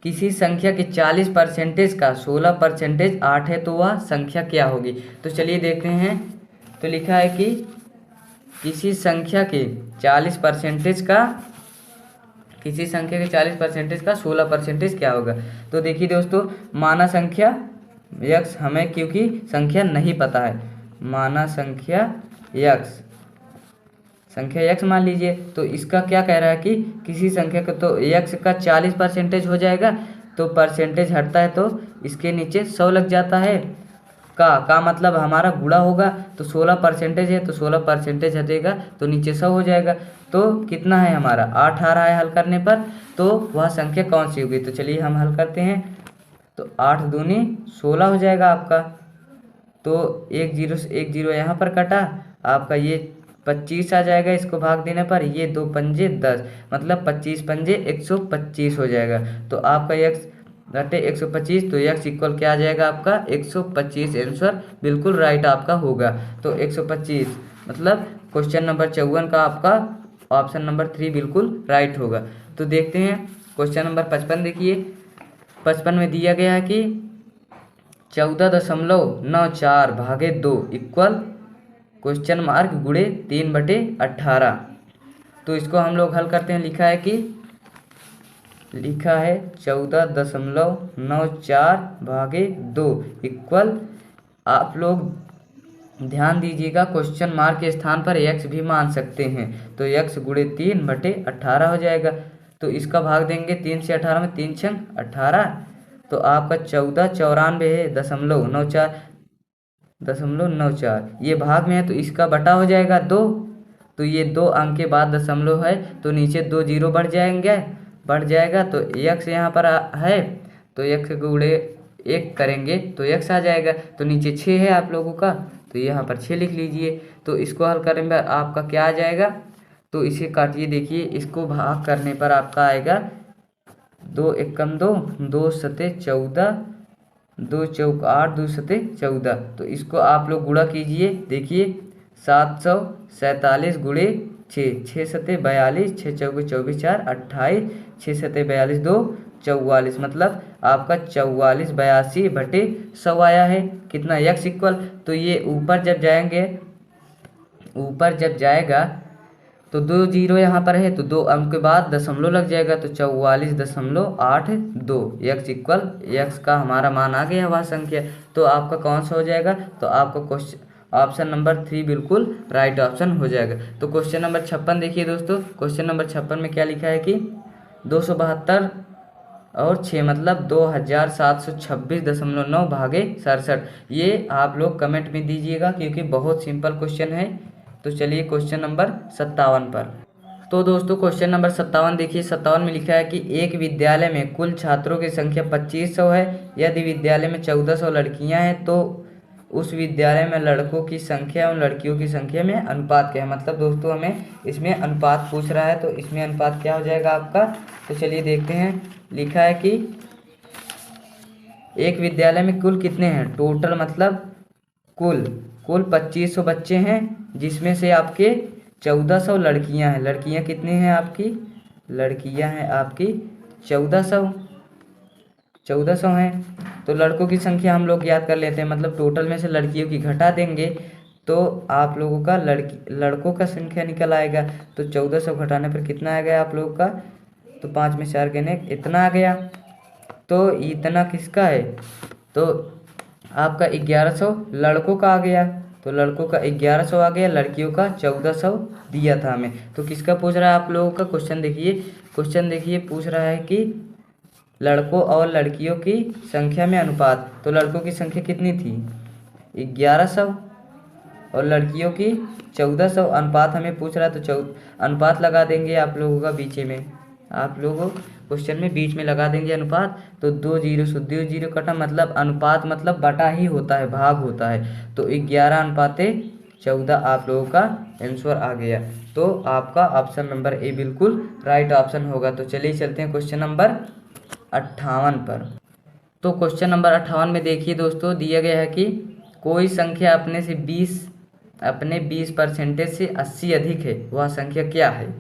A: किसी संख्या के 40% का 16% 8 है, तो वह संख्या क्या होगी? तो चलिए देखते हैं। तो लिखा है कि किसी संख्या के 40% का 16% क्या होगा? तो देखिए दोस्तों, माना संख्या यक्स, हमें क्योंकि संख्या नहीं पता है, माना संख्या यक्स मान लीजिए। तो इसका क्या कह रहा है कि किसी संख्या का, तो यक्स का 40% हो जाएगा। तो परसेंटेज हटता है तो इसके नीचे 100 लग जाता है। का मतलब हमारा गुणा होगा। तो 16% है, तो 16% हटेगा तो नीचे 100 हो जाएगा। तो कितना है हमारा? 8 आ रहा है हल करने पर। तो वह संख्या कौन सी होगी? तो चलिए हम हल करते हैं। तो 8 दूनी 16 हो जाएगा आपका। तो 1 0 से 1 0 यहाँ पर कटा, आपका ये 25 आ जाएगा इसको भाग देने पर। ये 2 पंजे 10, मतलब 25 पंजे 125 हो जाएगा। तो आपका यक्स घटे 125, तो यक्स इक्वल क्या आ जाएगा आपका? 125 आंसर बिल्कुल राइट आपका होगा। तो 125 मतलब क्वेश्चन नंबर 54 का आपका ऑप्शन नंबर 3 बिल्कुल राइट होगा। तो देखते हैं क्वेश्चन नंबर 55 देखिए। 55 में दिया गया है कि 14.94 भागे 2 इक्वल क्वेश्चन मार्क गुणे 3/18। तो इसको हम लोग हल करते हैं। लिखा है 14.94 भागे 2 इक्वल, आप लोग ध्यान दीजिएगा क्वेश्चन मार्क के स्थान पर x भी मान सकते हैं। तो x गुणे 3/18 हो जाएगा। तो इसका भाग देंगे 3 से 18 में, 3 छंग 18। तो आपका 1494 है 0.94 ये भाग में है, तो इसका बटा हो जाएगा 2। तो ये 2 अंक के बाद दशमलव है, तो नीचे 2 0 बढ़ जाएगा। तो x यहाँ पर है, तो x गुणे 1 करेंगे तो x आ जाएगा। तो नीचे 6 है आप लोगों का, तो यहाँ पर 6 लिख लीजिए। तो इसको हल करने पर आपका क्या आ जाएगा? तो इसे काटिए, देखिए इसको भाग करने पर आपका आएगा 2 एकम 2, 2 सते 14, 2 चौक 8, 2 सते 14। तो इसको आप लोग गुणा कीजिए, देखिए 747 गुणे 6, 6 सते 42, 6 चौके 24, 4 28, 6 सते 42, 2 44, मतलब आपका 44/82 आया है। कितना? x इक्वल, तो ये ऊपर जब जाएगा तो 2 0 यहाँ पर है, तो 2 अंक के बाद दशमलव लग जाएगा। तो 44.82 x इक्वल, x का हमारा मान आ गया वह संख्या। तो आपका कौन सा हो जाएगा? तो आपका क्वेश्चन ऑप्शन नंबर 3 बिल्कुल राइट ऑप्शन हो जाएगा। तो क्वेश्चन नंबर 56 देखिए दोस्तों। क्वेश्चन नंबर 56 में क्या लिखा है कि 272 और 6 मतलब 2726.9 भागे 67। ये आप लोग कमेंट में दीजिएगा, क्योंकि बहुत सिंपल क्वेश्चन है। तो चलिए क्वेश्चन नंबर 57 पर। तो दोस्तों क्वेश्चन नंबर 57 देखिए। 57 में लिखा है कि एक विद्यालय में कुल छात्रों की संख्या 2500 है। यदि विद्यालय में 1400 लड़कियां हैं तो उस विद्यालय में लड़कों की संख्या और लड़कियों की संख्या में अनुपात क्या है। मतलब दोस्तों हमें इसमें अनुपात पूछ रहा है, तो इसमें अनुपात क्या हो जाएगा आपका। तो चलिए देखते हैं। लिखा है कि एक विद्यालय में कुल कितने हैं, टोटल मतलब कुल 2500 बच्चे हैं, जिसमें से आपके 1400 लड़कियां हैं। लड़कियां कितनी हैं आपकी, लड़कियां हैं आपकी 1400 हैं। तो लड़कों की संख्या हम लोग याद कर लेते हैं, मतलब टोटल में से लड़कियों की घटा देंगे तो आप लोगों का लड़कों का संख्या निकल आएगा। तो 1400 घटाने पर कितना आ गया आप लोगों का, तो 5 में 4 गने इतना आ गया। तो इतना किसका है, तो आपका 1100 लड़कों का आ गया। तो लड़कों का 1100 आ गया, लड़कियों का 1400 दिया था हमें। तो किसका पूछ रहा है आप लोगों का क्वेश्चन देखिए। क्वेश्चन देखिए पूछ रहा है कि लड़कों और लड़कियों की संख्या में अनुपात। तो लड़कों की संख्या कितनी थी 1100 और लड़कियों की 1400। अनुपात हमें पूछ रहा है तो अनुपात लगा देंगे आप लोगों का बीच में, आप लोगों क्वेश्चन में बीच में लगा देंगे अनुपात। तो 2 जीरो से 2 जीरो कटा, मतलब अनुपात मतलब बटा ही होता है, भाग होता है। तो 11:14 आप लोगों का आंसर आ गया। तो आपका ऑप्शन नंबर ए बिल्कुल राइट ऑप्शन होगा। तो चलिए चलते हैं क्वेश्चन नंबर 58 पर। तो क्वेश्चन नंबर 58 में देखिए दोस्तों, दिया गया है कि कोई संख्या अपने 20% से 80 अधिक है, वह संख्या क्या है।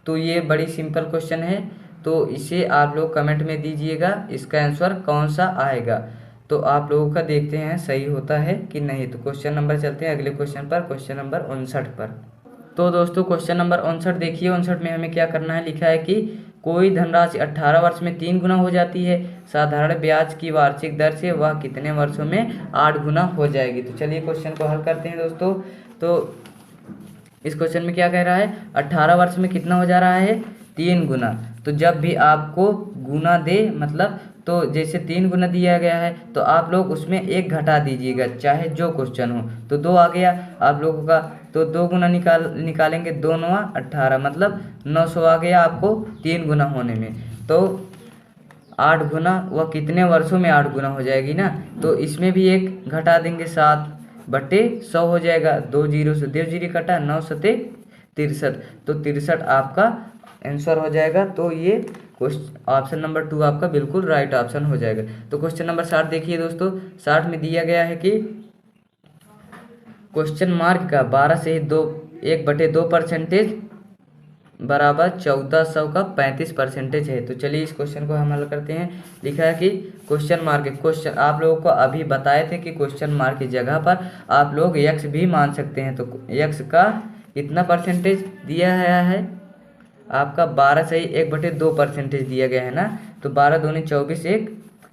A: तो ये बड़ी सिंपल क्वेश्चन है, तो इसे आप लोग कमेंट में दीजिएगा इसका आंसर कौन सा आएगा। तो आप लोगों का देखते हैं सही होता है कि नहीं। तो क्वेश्चन नंबर चलते हैं अगले क्वेश्चन पर, क्वेश्चन नंबर 59 पर। तो दोस्तों क्वेश्चन नंबर 59 देखिए। 59 में हमें क्या करना है, लिखा है कि कोई धनराशि 18 वर्ष में 3 गुना हो जाती है, साधारण ब्याज की वार्षिक दर से वह कितने वर्षों में 8 गुना हो जाएगी। तो चलिए क्वेश्चन को हल करते हैं दोस्तों। तो इस क्वेश्चन में क्या कह रहा है, 18 वर्ष में कितना हो जा रहा है 3 गुना। तो जब भी आपको गुना दे, मतलब तो जैसे 3 गुना दिया गया है तो आप लोग उसमें 1 घटा दीजिएगा, चाहे जो क्वेश्चन हो। तो 2 आ गया आप लोगों का, तो 2 गुना निकालेंगे, 2 9 18, मतलब 900 आ गया आपको 3 गुना होने में। तो 8 गुना वह कितने वर्षों में 8 गुना हो जाएगी ना। तो इसमें भी 1 घटा देंगे, 7/100 हो जाएगा। 2 जीरो से 2 जीरो कटा, 9 सते 63, तो 63 आपका आंसर हो जाएगा। तो ये ऑप्शन नंबर 2 आपका बिल्कुल राइट ऑप्शन हो जाएगा। तो क्वेश्चन नंबर 60 देखिए दोस्तों। 60 में दिया गया है कि क्वेश्चन मार्क का 12 से 1/2% बराबर 1400 का 35% है। तो चलिए इस क्वेश्चन को हम हल करते हैं। लिखा है कि क्वेश्चन मार्क, क्वेश्चन आप लोगों को अभी बताए थे कि क्वेश्चन मार्क की जगह पर आप लोग x भी मान सकते हैं। तो x का कितना परसेंटेज दिया गया है आपका, 12 से 1/2% दिया गया है ना। तो 12 दूनी 24, 1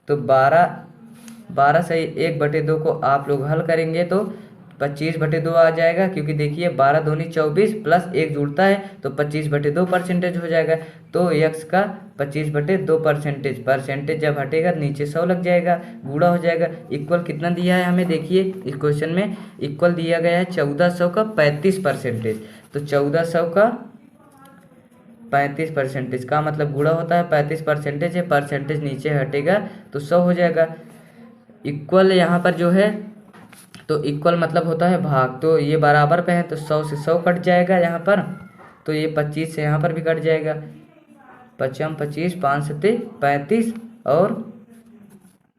A: तो 12 से 1/2 को आप लोग हल करेंगे तो 25/2 आ जाएगा, क्योंकि देखिए 12 दूनी 24 प्लस 1 जुड़ता है तो 25/2% हो जाएगा। तो x का 25/2%, परसेंटेज जब हटेगा नीचे 100 लग जाएगा, गुणा हो जाएगा। इक्वल कितना दिया है हमें, देखिए इस क्वेश्चन में इक्वल दिया गया है 1400 का 35%। तो 1400 का 35% का मतलब गुणा होता है 35% है, परसेंटेज नीचे हटेगा तो 100 हो जाएगा। इक्वल यहाँ पर जो है, तो इक्वल मतलब होता है भाग, तो ये बराबर पे है तो 100 से 100 कट जाएगा यहाँ पर। तो ये 25 से यहाँ पर भी कट जाएगा, 25 25, 5 सत्ते 35 और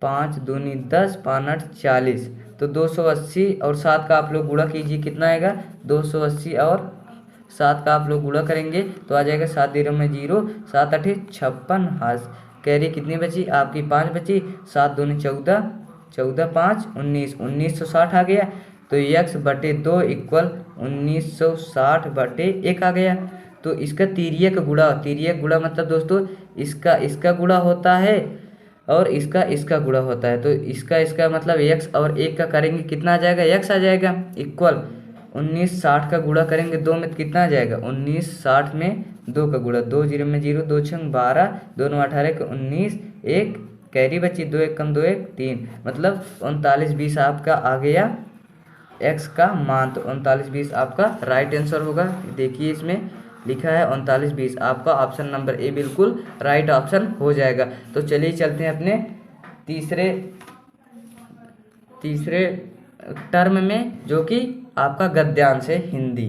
A: 5 दूनी 10, 5 8 40। तो 280 और 7 का आप लोग गुणा कीजिए, कितना आएगा 280 और 7 का आप लोग गुणा करेंगे तो आ जाएगा 7 0 में 0, 7 8 56, हाथ कैरी कितनी बची आपकी 5 बची, 7 दूनी 14, 14 5 19, 1960 आ गया। तो x/2 इक्वल 1960/1 आ गया। तो इसका तिर्यक गुणा मतलब दोस्तों इसका गुणा होता है और इसका गुणा होता है। तो इसका मतलब x और 1 का करेंगे कितना आ जाएगा, x आ जाएगा। इक्वल 1960 का गुणा करेंगे 2 में कितना आ जाएगा, 1960 में 2 का गुणा, 2 0 में 0, 2 6 12, 2 9 18 के 19, 1 कैरी बची, 2 1 कम 2 1 3, मतलब 3920 आपका आ गया x का मान। तो 3920 आपका राइट आंसर होगा। देखिए इसमें लिखा है 39-20। आपका ऑप्शन नंबर ए बिल्कुल राइट ऑप्शन हो जाएगा। तो चलिए चलते हैं अपने तीसरे टर्म में, जो कि आपका गद्यांश है हिंदी।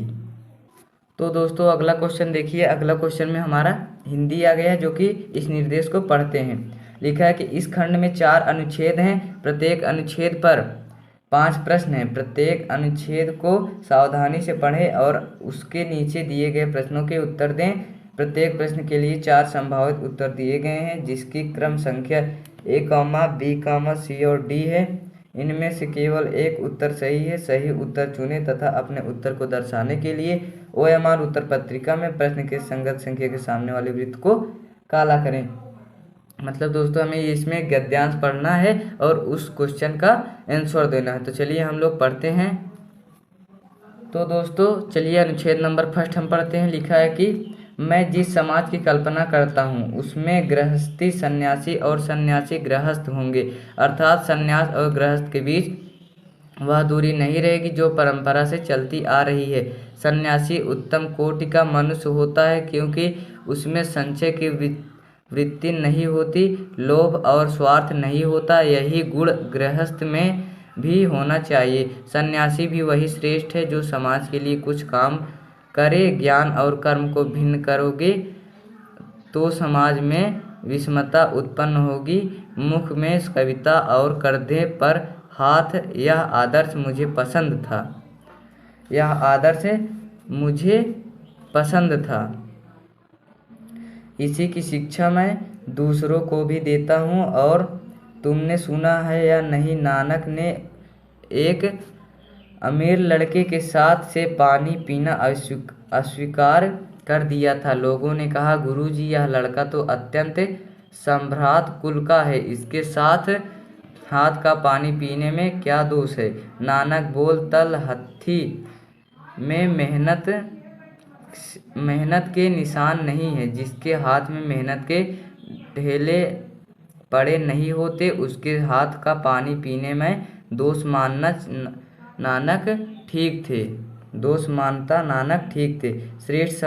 A: तो दोस्तों अगला क्वेश्चन देखिए, अगला क्वेश्चन में हमारा हिंदी आ गया है, जो कि इस निर्देश को पढ़ते हैं। लिखा है कि इस खंड में 4 अनुच्छेद हैं, प्रत्येक अनुच्छेद पर 5 प्रश्न हैं। प्रत्येक अनुच्छेद को सावधानी से पढ़ें और उसके नीचे दिए गए प्रश्नों के उत्तर दें। प्रत्येक प्रश्न के लिए 4 संभावित उत्तर दिए गए हैं, जिसकी क्रम संख्या A, B, C और D है। इनमें से केवल एक उत्तर सही है। सही उत्तर चुनें तथा अपने उत्तर को दर्शाने के लिए OMR उत्तर पत्रिका में प्रश्न के संगत संख्या के सामने वाले वृत्त को काला करें। मतलब दोस्तों हमें इसमें गद्यांश पढ़ना है और उस क्वेश्चन का आंसर देना है। तो चलिए हम लोग पढ़ते हैं। तो दोस्तों चलिए अनुच्छेद नंबर फर्स्ट हम पढ़ते हैं। लिखा है कि मैं जिस समाज की कल्पना करता हूँ उसमें गृहस्थी सन्यासी और सन्यासी गृहस्थ होंगे, अर्थात सन्यास और गृहस्थ के बीच वह दूरी नहीं रहेगी जो परंपरा से चलती आ रही है। सन्यासी उत्तम कोटि का मनुष्य होता है क्योंकि उसमें संचय की वृत्ति नहीं होती, लोभ और स्वार्थ नहीं होता। यही गुण गृहस्थ में भी होना चाहिए। सन्यासी भी वही श्रेष्ठ है जो समाज के लिए कुछ काम करे। ज्ञान और कर्म को भिन्न करोगे तो समाज में विषमता उत्पन्न होगी। मुख में कविता और कंधे पर हाथ, यह आदर्श मुझे पसंद था। यह आदर्श मुझे पसंद था। इसी की शिक्षा मैं दूसरों को भी देता हूँ। और तुमने सुना है या नहीं, नानक ने एक अमीर लड़के के साथ से पानी पीना अस्वीकार कर दिया था। लोगों ने कहा, गुरुजी यह लड़का तो अत्यंत सम्भ्रात कुल का है, इसके साथ हाथ का पानी पीने में क्या दोष है। नानक बोल, तल हथी में मेहनत के निशान नहीं है। जिसके हाथ में मेहनत के ढेले पड़े नहीं होते उसके हाथ का पानी पीने में दोष मानना नानक ठीक थे। दोष मानता नानक ठीक थे। श्रेष्ठ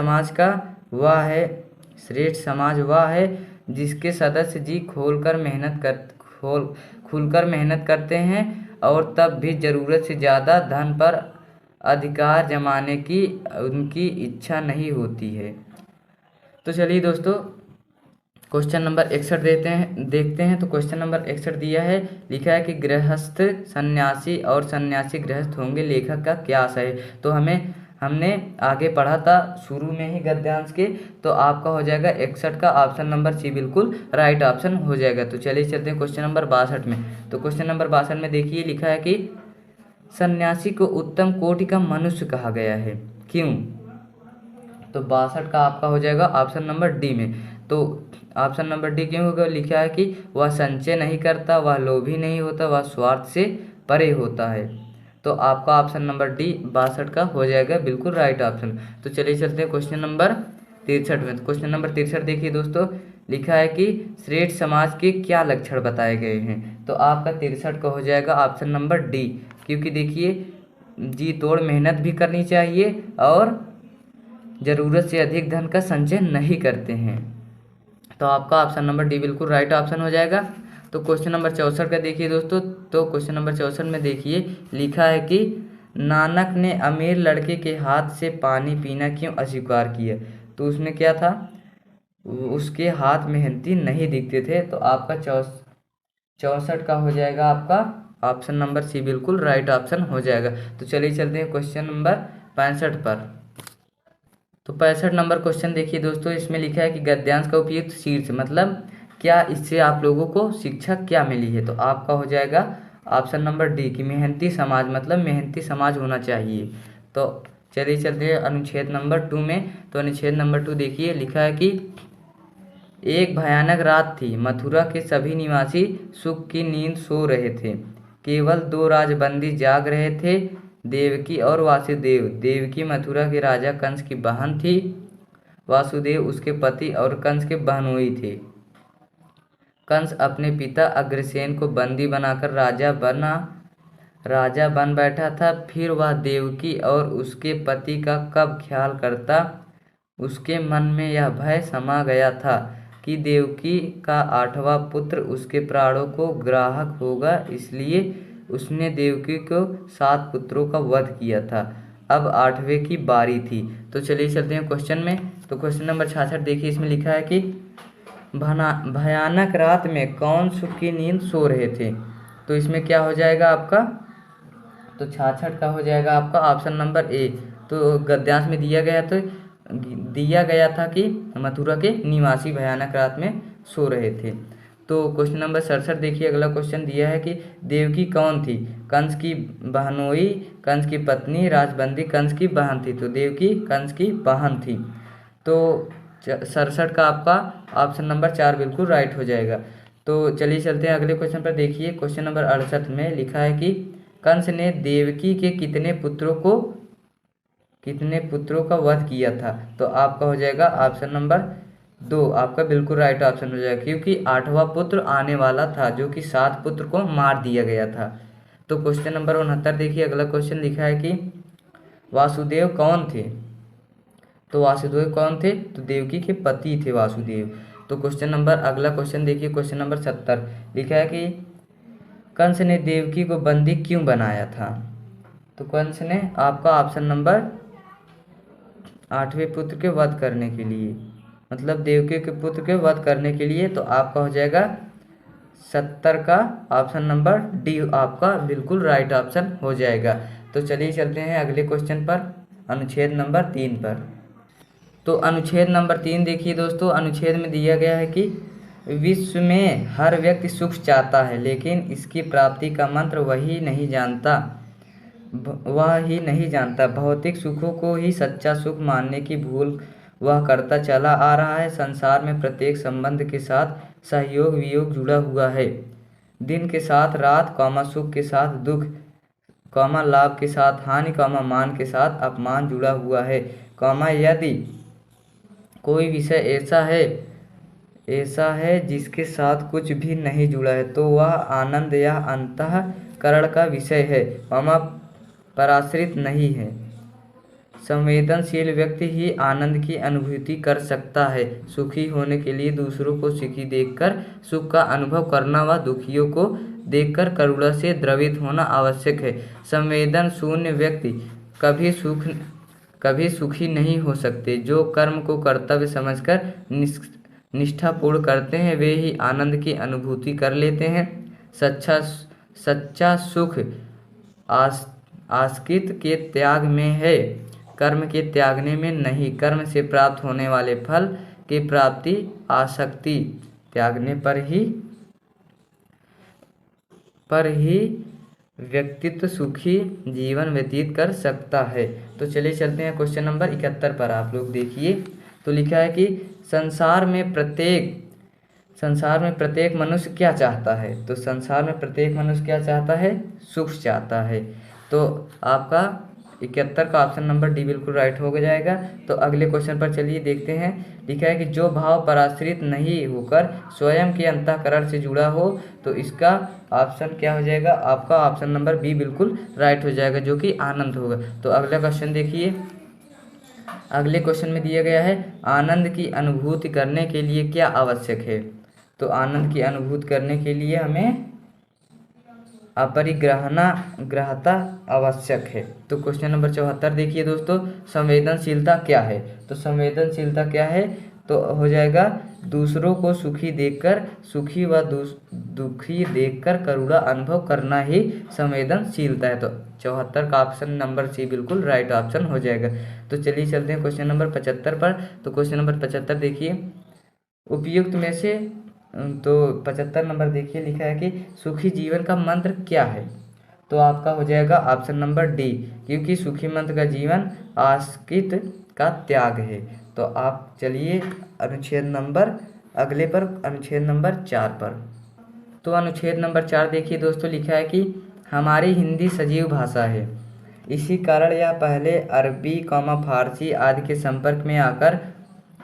A: समाज वह है जिसके सदस्य जी खुलकर मेहनत करते हैं और तब भी जरूरत से ज़्यादा धन पर अधिकार जमाने की उनकी इच्छा नहीं होती है। तो चलिए दोस्तों क्वेश्चन नंबर 61 देखते हैं। तो क्वेश्चन नंबर 61 दिया है। लिखा है कि गृहस्थ सन्यासी और सन्यासी गृहस्थ होंगे, लेखक का क्या आशय है। तो हमने आगे पढ़ा था शुरू में ही गद्यांश के। तो आपका हो जाएगा 61 का ऑप्शन नंबर सी बिल्कुल राइट ऑप्शन हो जाएगा। तो चलिए चलते हैं क्वेश्चन नंबर 62 में। तो क्वेश्चन नंबर 62 में देखिए, लिखा है कि सन्यासी को उत्तम कोटि का मनुष्य कहा गया है, क्यों। तो 62 का आपका हो जाएगा ऑप्शन नंबर डी में। तो ऑप्शन नंबर डी क्यों होगा। लिखा है कि वह संचय नहीं करता, वह लोभी नहीं होता, वह स्वार्थ से परे होता है। तो आपका ऑप्शन नंबर डी 62 का हो जाएगा बिल्कुल राइट ऑप्शन। तो चलिए चलते हैं क्वेश्चन नंबर 63 में। क्वेश्चन नंबर 63 देखिए दोस्तों, लिखा है कि श्रेष्ठ समाज के क्या लक्षण बताए गए हैं। तो आपका 63 का हो जाएगा ऑप्शन नंबर डी, क्योंकि देखिए जी तोड़ मेहनत भी करनी चाहिए और ज़रूरत से अधिक धन का संचय नहीं करते हैं। तो आपका ऑप्शन नंबर डी बिल्कुल राइट ऑप्शन हो जाएगा। तो क्वेश्चन नंबर 64 का देखिए दोस्तों। तो क्वेश्चन नंबर 64 में देखिए, लिखा है कि नानक ने अमीर लड़के के हाथ से पानी पीना क्यों अस्वीकार किया। तो उसमें क्या था, उसके हाथ मेहनती नहीं दिखते थे। तो आपका 64 का हो जाएगा आपका ऑप्शन नंबर सी बिल्कुल राइट ऑप्शन हो जाएगा। तो चलिए चलते हैं क्वेश्चन नंबर 65 पर। तो 65 नंबर क्वेश्चन देखिए दोस्तों, इसमें लिखा है कि गद्यांश का उपयुक्त शीर्ष, मतलब क्या इससे आप लोगों को शिक्षा क्या मिली है। तो आपका हो जाएगा ऑप्शन नंबर डी कि मेहनती समाज, मतलब मेहनती समाज होना चाहिए। तो चलिए चलते हैं अनुच्छेद नंबर 2 में। तो अनुच्छेद नंबर 2 देखिए, लिखा है कि एक भयानक रात थी। मथुरा के सभी निवासी सुख की नींद सो रहे थे। केवल 2 राजबंदी जाग रहे थे, देवकी और वासुदेव। देवकी मथुरा के राजा कंस की बहन थी, वासुदेव उसके पति और कंस के बहनोई थे। कंस अपने पिता अग्रसेन को बंदी बनाकर राजा बन बैठा था। फिर वह देवकी और उसके पति का कब ख्याल करता, उसके मन में यह भय समा गया था कि देवकी का 8वां पुत्र उसके प्राणों को ग्राहक होगा, इसलिए उसने देवकी को 7 पुत्रों का वध किया था। अब 8वें की बारी थी। तो चलिए चलते हैं क्वेश्चन में। तो क्वेश्चन नंबर 66 देखिए, इसमें लिखा है कि भयानक रात में कौन सुख की नींद सो रहे थे। तो इसमें क्या हो जाएगा आपका, तो 66 का हो जाएगा आपका ऑप्शन नंबर ए। तो गद्यांश में दिया गया था कि मथुरा के निवासी भयानक रात में सो रहे थे। तो क्वेश्चन नंबर 67 देखिए, अगला क्वेश्चन दिया है कि देवकी कौन थी। कंस की बहनोई, कंस की पत्नी, राजबंदी, कंस की बहन थी। तो देवकी कंस की बहन थी। तो 67 का आपका ऑप्शन नंबर 4 बिल्कुल राइट हो जाएगा। तो चलिए चलते हैं अगले क्वेश्चन पर। देखिए क्वेश्चन नंबर 68 में लिखा है कि कंस ने देवकी के कितने पुत्रों का वध किया था। तो आपका हो जाएगा ऑप्शन नंबर 2, आपका बिल्कुल राइट ऑप्शन हो जाएगा, क्योंकि 8वां पुत्र आने वाला था जो कि 7 पुत्र को मार दिया गया था। तो क्वेश्चन नंबर 69 देखिए, अगला क्वेश्चन लिखा है कि वासुदेव कौन थे। तो वासुदेव कौन थे, तो देवकी के पति थे वासुदेव। तो अगला क्वेश्चन देखिए, क्वेश्चन नंबर 70 लिखा है कि कंस ने देवकी को बंदी क्यों बनाया था। तो कंस ने आपका ऑप्शन नंबर 8वें पुत्र के वध करने के लिए, मतलब देवकी के पुत्र के वध करने के लिए। तो आपका हो जाएगा 70 का ऑप्शन नंबर डी, आपका बिल्कुल राइट ऑप्शन हो जाएगा। तो चलिए चलते हैं अगले क्वेश्चन पर, अनुच्छेद नंबर 3 पर। तो अनुच्छेद नंबर 3 देखिए दोस्तों, अनुच्छेद में दिया गया है कि विश्व में हर व्यक्ति सुख चाहता है, लेकिन इसकी प्राप्ति का मंत्र वह ही नहीं जानता। भौतिक सुखों को ही सच्चा सुख मानने की भूल वह करता चला आ रहा है। संसार में प्रत्येक संबंध के साथ सहयोग वियोग जुड़ा हुआ है। दिन के साथ रात, सुख के साथ दुख, लाभ के साथ हानि, मान के साथ अपमान जुड़ा हुआ है। यदि कोई विषय ऐसा है जिसके साथ कुछ भी नहीं जुड़ा है, तो वह आनंद या अंतःकरण का विषय है, पराश्रित नहीं है। संवेदनशील व्यक्ति ही आनंद की अनुभूति कर सकता है। सुखी होने के लिए दूसरों को सुखी देखकर सुख का अनुभव करना व दुखियों को देखकर करुणा से द्रवित होना आवश्यक है। संवेदन शून्य व्यक्ति कभी सुखी नहीं हो सकते। जो कर्म को कर्तव्य समझकर निष्ठापूर्ण करते हैं, वे ही आनंद की अनुभूति कर लेते हैं। सच्चा सुख आसक्ति के त्याग में है, कर्म के त्यागने में नहीं। कर्म से प्राप्त होने वाले फल की प्राप्ति आसक्ति त्यागने पर ही व्यक्तित्व सुखी जीवन व्यतीत कर सकता है। तो चलिए चलते हैं क्वेश्चन नंबर 71 पर। आप लोग देखिए, तो लिखा है कि संसार में प्रत्येक मनुष्य क्या चाहता है। तो संसार में प्रत्येक मनुष्य क्या चाहता है, सुख चाहता है। तो आपका 71 का ऑप्शन नंबर डी बिल्कुल राइट हो जाएगा। तो अगले क्वेश्चन पर चलिए देखते हैं। लिखा है कि जो भाव पराश्रित नहीं होकर स्वयं के अंतःकरण से जुड़ा हो, तो इसका ऑप्शन क्या हो जाएगा, आपका ऑप्शन नंबर बी बिल्कुल राइट हो जाएगा, जो कि आनंद होगा। तो अगला क्वेश्चन देखिए, अगले क्वेश्चन में दिया गया है आनंद की अनुभूति करने के लिए क्या आवश्यक है। तो आनंद की अनुभूति करने के लिए हमें अपरिग्रहता आवश्यक है। तो क्वेश्चन नंबर 74 देखिए दोस्तों, संवेदनशीलता क्या है। तो संवेदनशीलता क्या है, तो हो जाएगा दूसरों को सुखी देखकर सुखी व दुखी देखकर करुणा अनुभव करना ही संवेदनशीलता है। तो 74 का ऑप्शन नंबर सी बिल्कुल राइट ऑप्शन हो जाएगा। तो चलिए चलते हैं क्वेश्चन नंबर 75 पर। तो क्वेश्चन नंबर 75 देखिए, उपयुक्त में से, तो 75 नंबर देखिए, लिखा है कि सुखी जीवन का मंत्र क्या है। तो आपका हो जाएगा ऑप्शन नंबर डी, क्योंकि सुखी मंत्र का जीवन आसक्ति का त्याग है। तो आप चलिए अनुच्छेद नंबर 4 पर। तो अनुच्छेद नंबर 4 देखिए दोस्तों, लिखा है कि हमारी हिंदी सजीव भाषा है, इसी कारण यह पहले अरबी फारसी आदि के संपर्क में आकर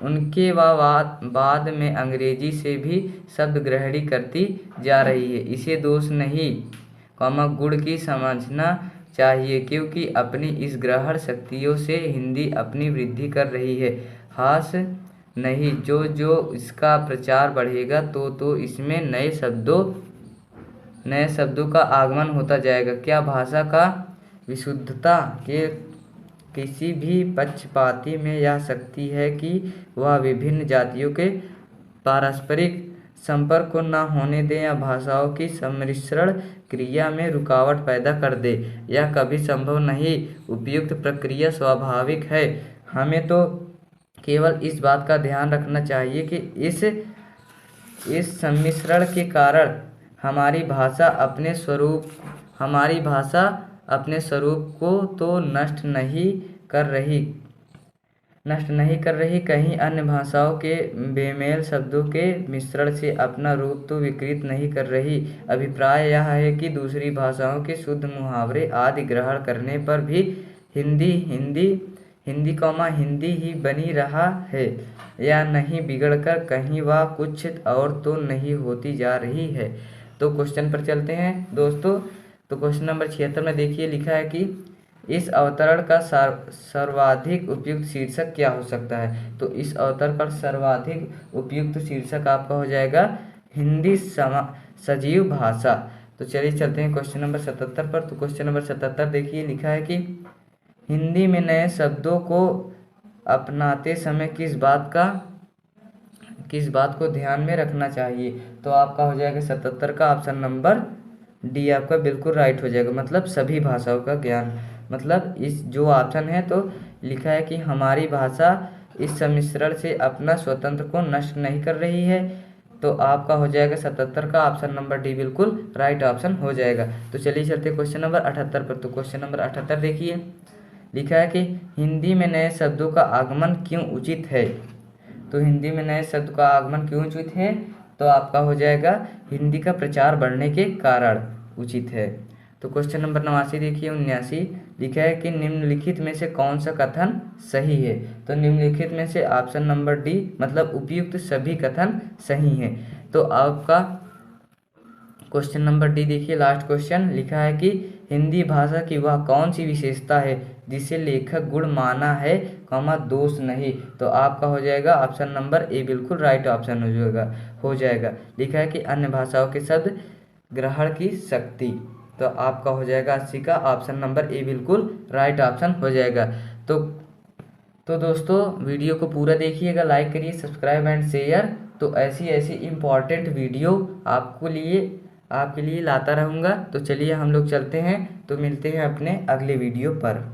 A: उनके बाद में अंग्रेजी से भी शब्द ग्रहणी करती जा रही है। इसे दोष नहीं, गुण की समझना चाहिए, क्योंकि अपनी इस ग्रहण शक्तियों से हिंदी अपनी वृद्धि कर रही है। हास नहीं। जो जो इसका प्रचार बढ़ेगा तो इसमें नए शब्दों का आगमन होता जाएगा। क्या भाषा का विशुद्धता के किसी भी पक्षपाती में यह शक्ति है कि वह विभिन्न जातियों के पारस्परिक संपर्क को न होने दे या भाषाओं की सम्मिश्रण क्रिया में रुकावट पैदा कर दे। यह कभी संभव नहीं। उपयुक्त प्रक्रिया स्वाभाविक है। हमें तो केवल इस बात का ध्यान रखना चाहिए कि इस सम्मिश्रण के कारण हमारी भाषा अपने स्वरूप को तो नष्ट नहीं कर रही, कहीं अन्य भाषाओं के बेमेल शब्दों के मिश्रण से अपना रूप तो विकृत नहीं कर रही। अभिप्राय यह है कि दूसरी भाषाओं के शुद्ध मुहावरे आदि ग्रहण करने पर भी हिंदी ही बनी रहा है या नहीं, बिगड़कर कहीं वह कुछ और तो नहीं होती जा रही है। तो क्वेश्चन पर चलते हैं दोस्तों। तो क्वेश्चन नंबर 76 में देखिए लिखा है कि इस अवतरण का सर्वाधिक उपयुक्त शीर्षक क्या हो सकता है। तो इस अवतरण का सर्वाधिक उपयुक्त शीर्षक आपका हो जाएगा हिंदी सजीव भाषा। तो चलिए चलते हैं क्वेश्चन नंबर 77 पर। तो क्वेश्चन नंबर 77 देखिए लिखा है कि हिंदी में नए शब्दों को अपनाते समय किस बात को ध्यान में रखना चाहिए। तो आपका हो जाएगा 77 का ऑप्शन नंबर डी आपका बिल्कुल राइट हो जाएगा। मतलब सभी भाषाओं का ज्ञान, मतलब इस जो ऑप्शन है तो लिखा है कि हमारी भाषा इस सम्मिश्रण से अपना स्वतंत्र को नष्ट नहीं कर रही है। तो आपका हो जाएगा 77 का ऑप्शन नंबर डी बिल्कुल राइट ऑप्शन हो जाएगा। तो चलिए चलते क्वेश्चन नंबर 78 पर। तो क्वेश्चन नंबर 78 देखिए लिखा है कि हिंदी में नए शब्दों का आगमन क्यों उचित है। तो हिंदी में नए शब्द का आगमन क्यों उचित है। तो आपका हो जाएगा हिंदी का प्रचार बढ़ने के कारण उचित है। तो क्वेश्चन नंबर 89 देखिए 79 लिखा है कि निम्नलिखित में से कौन सा कथन सही है। तो निम्नलिखित में से ऑप्शन नंबर डी मतलब उपयुक्त सभी कथन सही हैं। तो आपका क्वेश्चन नंबर डी देखिए लास्ट क्वेश्चन लिखा है कि हिंदी भाषा की वह कौन सी विशेषता है जिसे लेखक गुण माना है दोष नहीं। तो आपका हो जाएगा ऑप्शन नंबर ए बिल्कुल राइट ऑप्शन हो जाएगा। लिखा है कि अन्य भाषाओं के शब्द ग्रहण की शक्ति। तो आपका हो जाएगा 80 का ऑप्शन नंबर ए बिल्कुल राइट ऑप्शन हो जाएगा। तो दोस्तों वीडियो को पूरा देखिएगा, लाइक करिए, सब्सक्राइब एंड शेयर। तो ऐसी इम्पॉर्टेंट वीडियो आपके लिए लाता रहूँगा। तो चलिए हम लोग चलते हैं, तो मिलते हैं अपने अगले वीडियो पर।